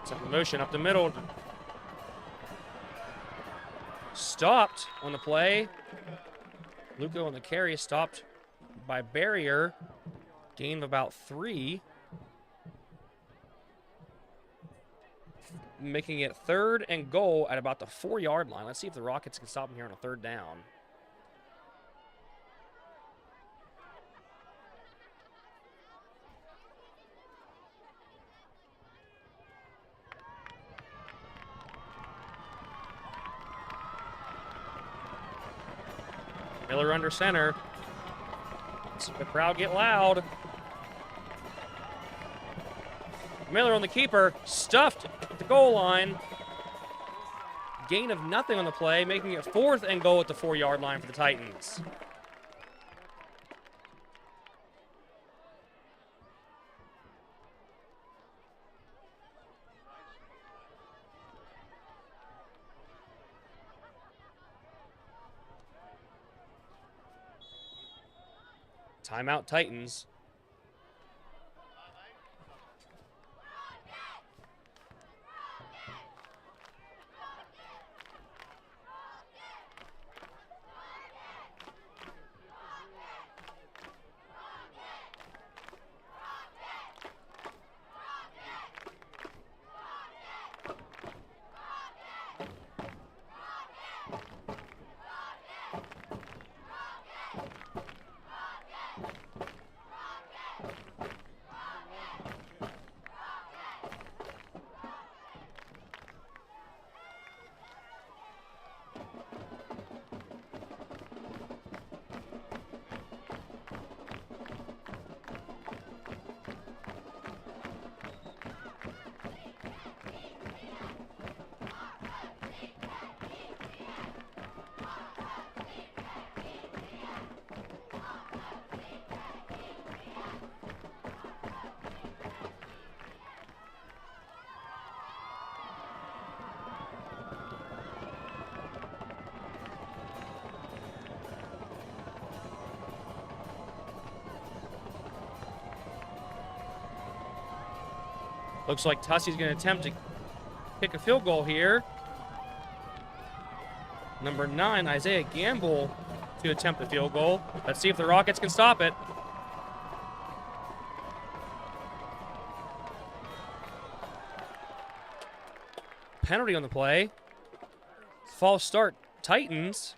Set in motion up the middle. Stopped on the play. Luco on the carry, stopped by barrier. Gain of about 3. Making it 3rd and goal at about the 4-yard line. Let's see if the Rockets can stop them here on a 3rd down. Miller under center. Let's see the crowd get loud. Miller on the keeper, stuffed at the goal line. Gain of nothing on the play, making it 4th and goal at the 4-yard line for the Titans. Timeout Titans. Looks like Tussey's going to attempt to kick a field goal here. Number 9, Isaiah Gamble, to attempt the field goal. Let's see if the Rockets can stop it. Penalty on the play. False start, Titans.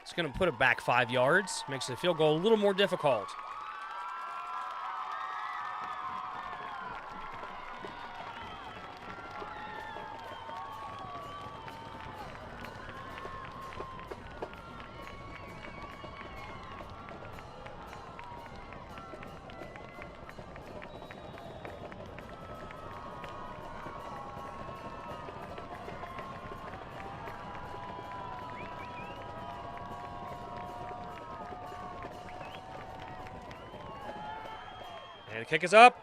It's going to put it back 5 yards. Makes the field goal a little more difficult. And the kick is up.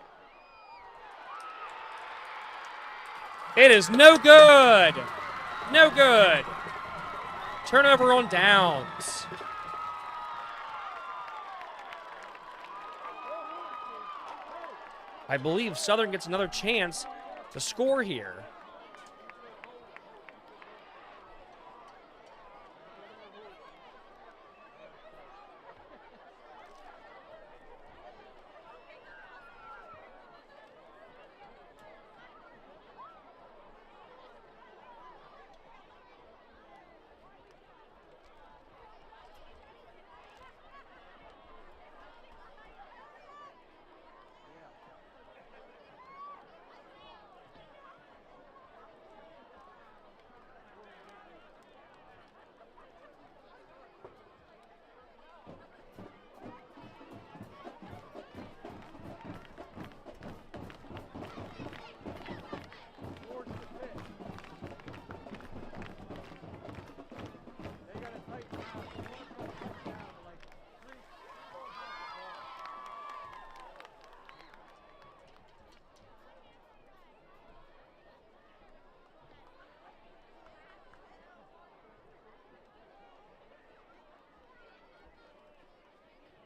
It is no good. No good. Turnover on downs. I believe Southern gets another chance to score here.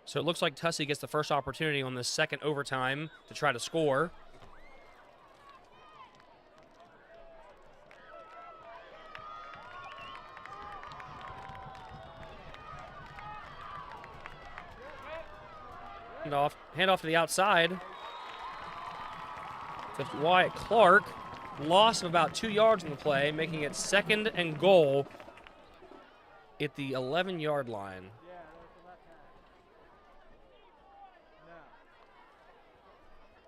So it looks like Tussey gets the first opportunity on this second overtime to try to score. Hand off to the outside. To Wyatt Clark. Loss of about 2 yards in the play, making it 2nd and goal at the 11-yard line.
Yeah, that's the left hand. No.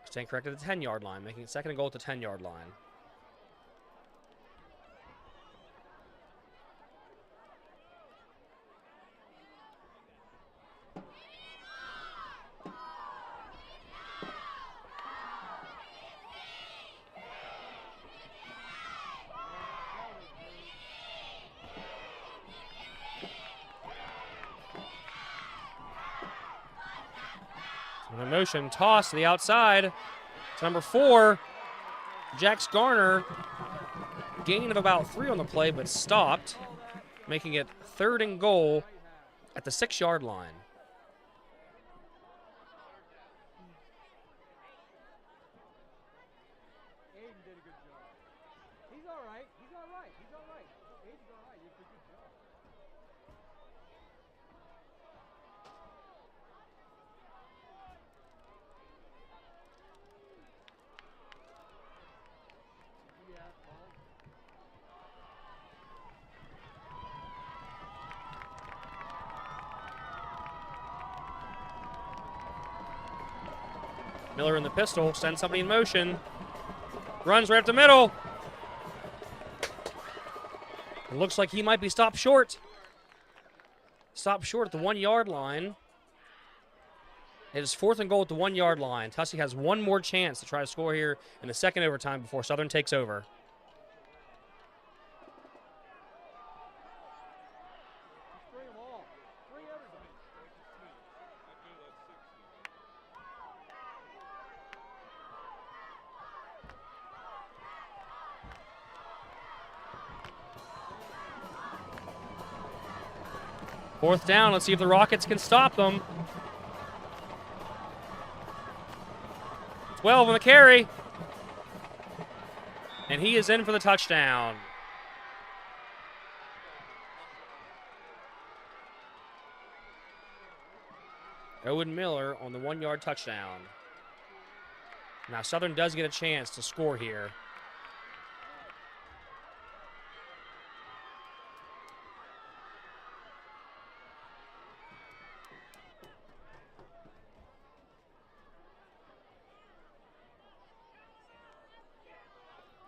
Staying correct at the 10-yard line, making it 2nd and goal at the 10-yard line. In motion, toss to the outside. To number 4, Jax Garner. Gain of about 3 on the play, but stopped, making it 3rd and goal at the 6-yard line.
Aiden did a good job. He's all right. He's all right. He's all right. Aiden's all right. You did a good job. Yeah, ball.
Miller in the pistol, sends somebody in motion. Runs right up the middle. It looks like he might be stopped short. Stopped short at the 1-yard line. It is 4th and goal at the 1-yard line. Tussey has one more chance to try to score here in the second overtime before Southern takes over.
Just bring them all. Bring everybody.
Fourth down. Let's see if the Rockets can stop them. 12 on the carry. And he is in for the touchdown. Owen Miller on the 1-yard touchdown. Now Southern does get a chance to score here.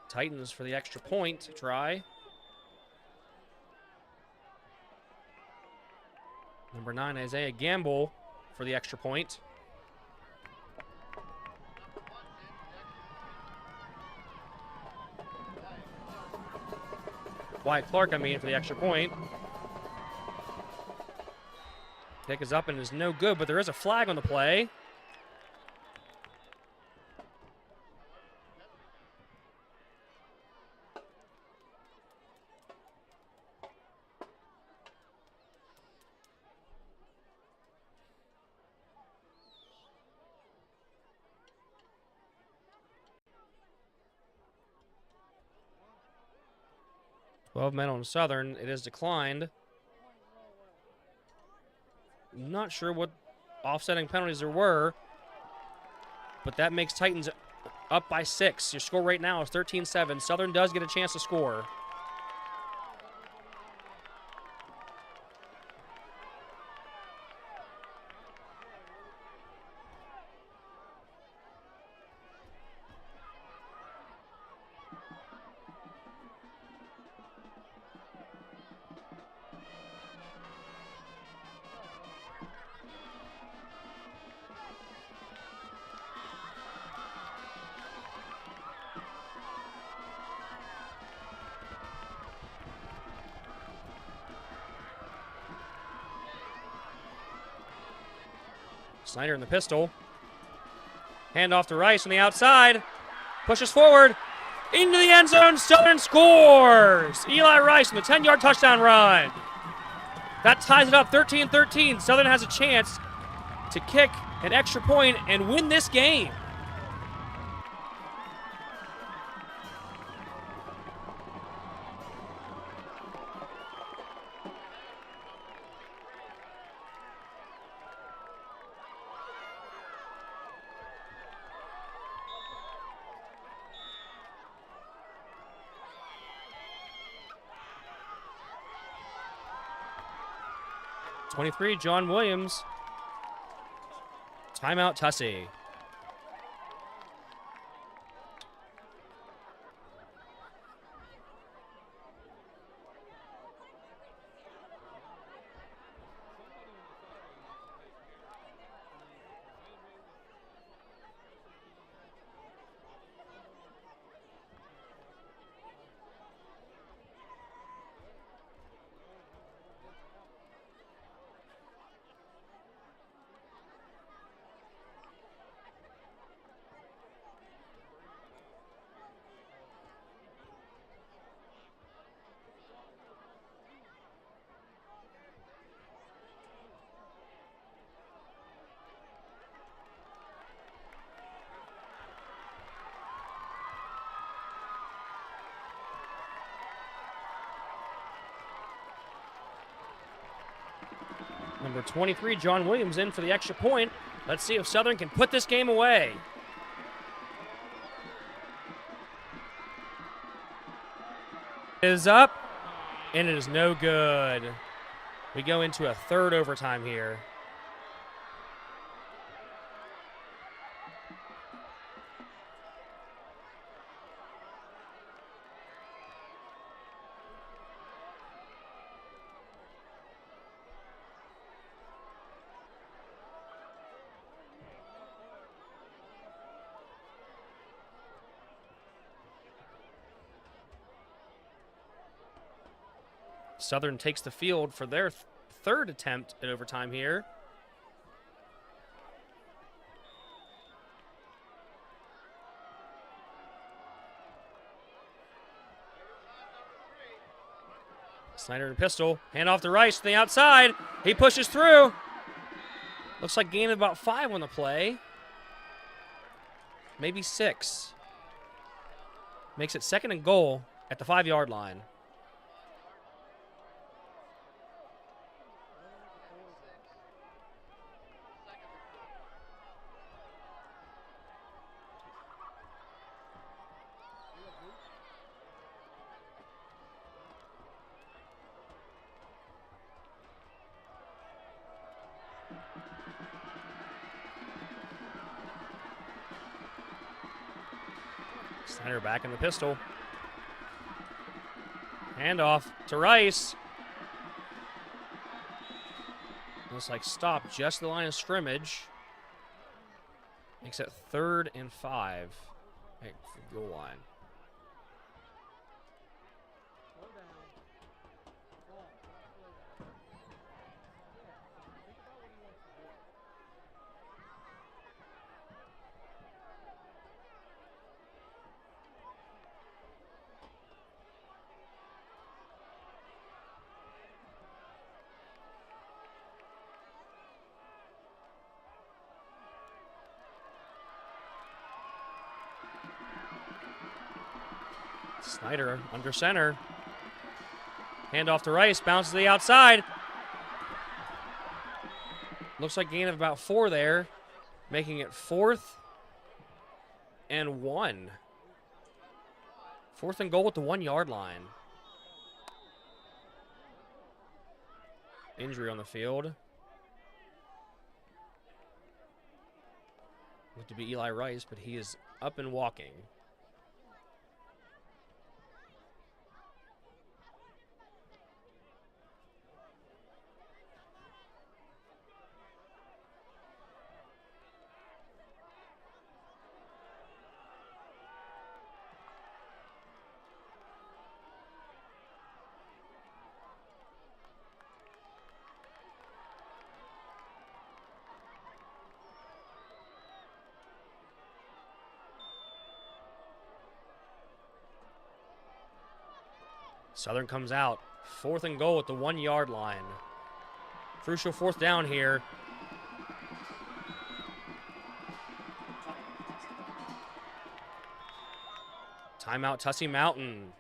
Titans for the extra point to try. Number 9, Isaiah Gamble for the extra point. Wyatt Clark, for the extra point. Kick is up and is no good, but there is a flag on the play. Twelve men on Southern. It is declined. Not sure what offsetting penalties there were, but that makes Titans up by 6. Your score right now is 13-7. Southern does get a chance to score. Snyder in the pistol. Hand off to Rice on the outside. Pushes forward. Into the end zone. Southern scores. Eli Rice on the 10-yard touchdown run. That ties it up 13-13. Southern has a chance to kick an extra point and win this game. #23, John Williams. Timeout, Tussey. Number 23, John Williams, in for the extra point. Let's see if Southern can put this game away. It is up, and it is no good. We go into a third overtime here. Southern takes the field for their third attempt at overtime here. Snyder and pistol. Hand off to Rice to the outside. He pushes through. Looks like gain of about 5 on the play. Maybe 6. Makes it 2nd and goal at the 5-yard line. Snyder back in the pistol. Handoff to Rice. Looks like stop just the line of scrimmage. Makes it 3rd and 5 at the goal line. Snyder under center. Handoff to Rice, bounces to the outside. Looks like gain of about 4 there, making it 4th and 1. 4th and goal at the 1-yard line. Injury on the field. Looked to be Eli Rice, but he is up and walking. Southern comes out. 4th and goal at the 1-yard line. Crucial 4th down here. Timeout, Tussey Mountain.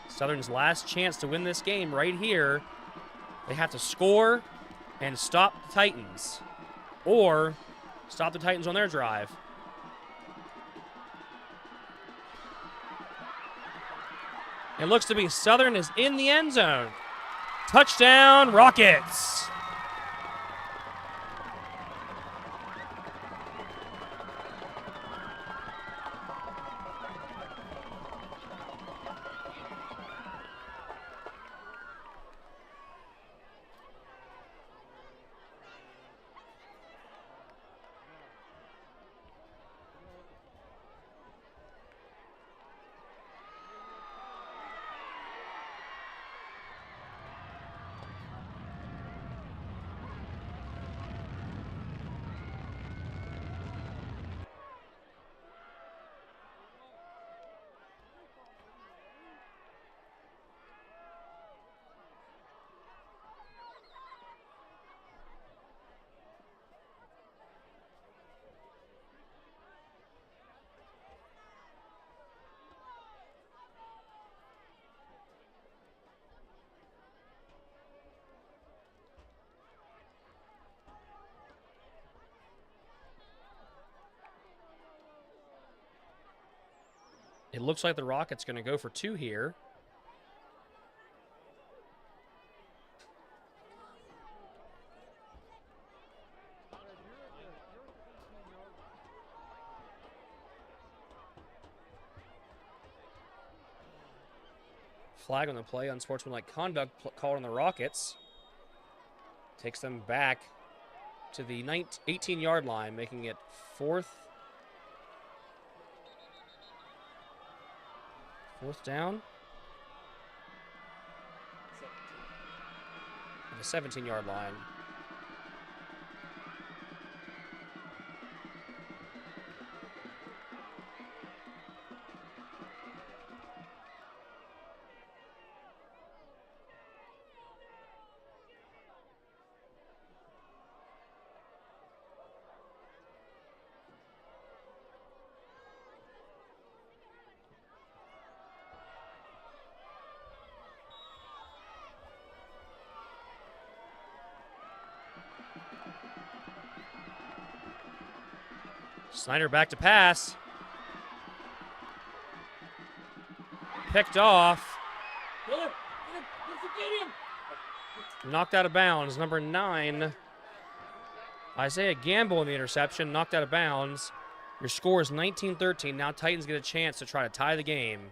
Southern's last chance to win this game right here. They have to score and stop the Titans, or stop the Titans on their drive. It looks to be Southern is in the end zone. Touchdown, Rockets! It looks like the Rockets going to go for 2 here. Flag on the play, unsportsmanlike conduct called on the Rockets. Takes them back to the 18-yard line, making it 4th down. The 17-yard line. Snyder back to pass. Picked off. Knocked out of bounds. Number 9, Isaiah Gamble in the interception. Knocked out of bounds. Your score is 19-13. Now Titans get a chance to try to tie the game.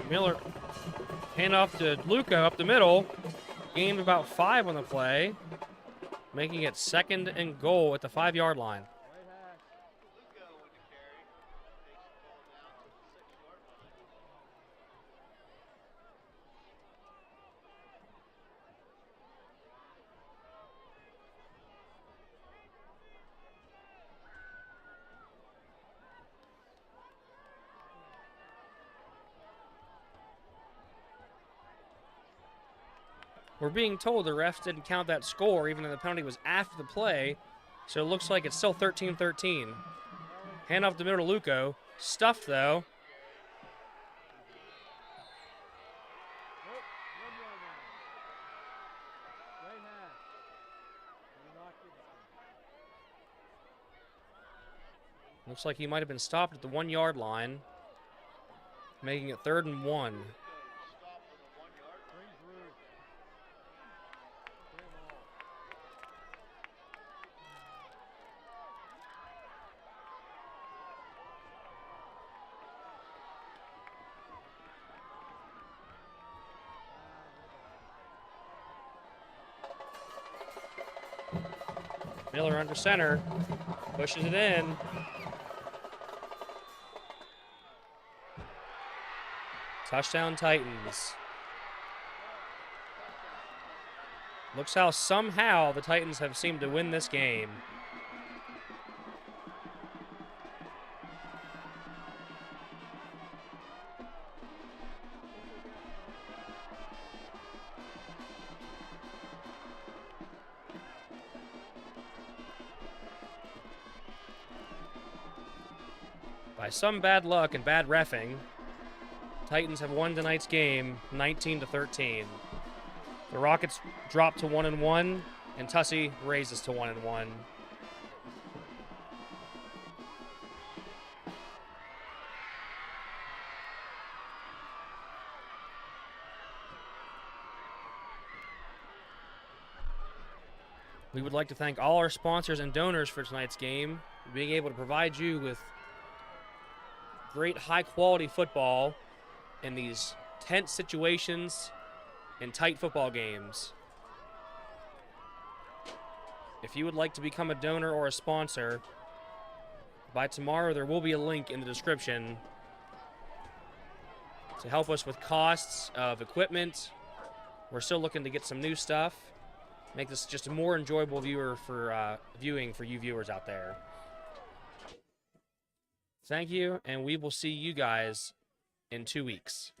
Miller Hand off to Luca up the middle. Gained about 5 on the play, making it 2nd and goal at the 5-yard line.
Lugo with the carry. Takes the ball down to the 6-yard line.
We're being told the refs didn't count that score, even though the penalty was after the play, so it looks like it's still 13-13. Hand off the middle to Luco. Stuffed, though.
Nope, 1 yard line. Right half. You're not getting it.
Looks like he might have been stopped at the 1-yard line, making it 3rd and 1.
Lugo stopped on the 1-yard line.
Bring Drew. Get 'em all.
Miller under center, pushes it in. Touchdown Titans. Looks how somehow the Titans have seemed to win this game. By some bad luck and bad reffing, Titans have won tonight's game 19-13. The Rockets drop to 1-1, and Tussey raises to 1-1. We would like to thank all our sponsors and donors for tonight's game, being able to provide you with great high-quality football in these tense situations and tight football games. If you would like to become a donor or a sponsor, by tomorrow there will be a link in the description to help us with costs of equipment. We're still looking to get some new stuff, make this just a more enjoyable viewing for you viewers out there. Thank you, and we will see you guys in 2 weeks.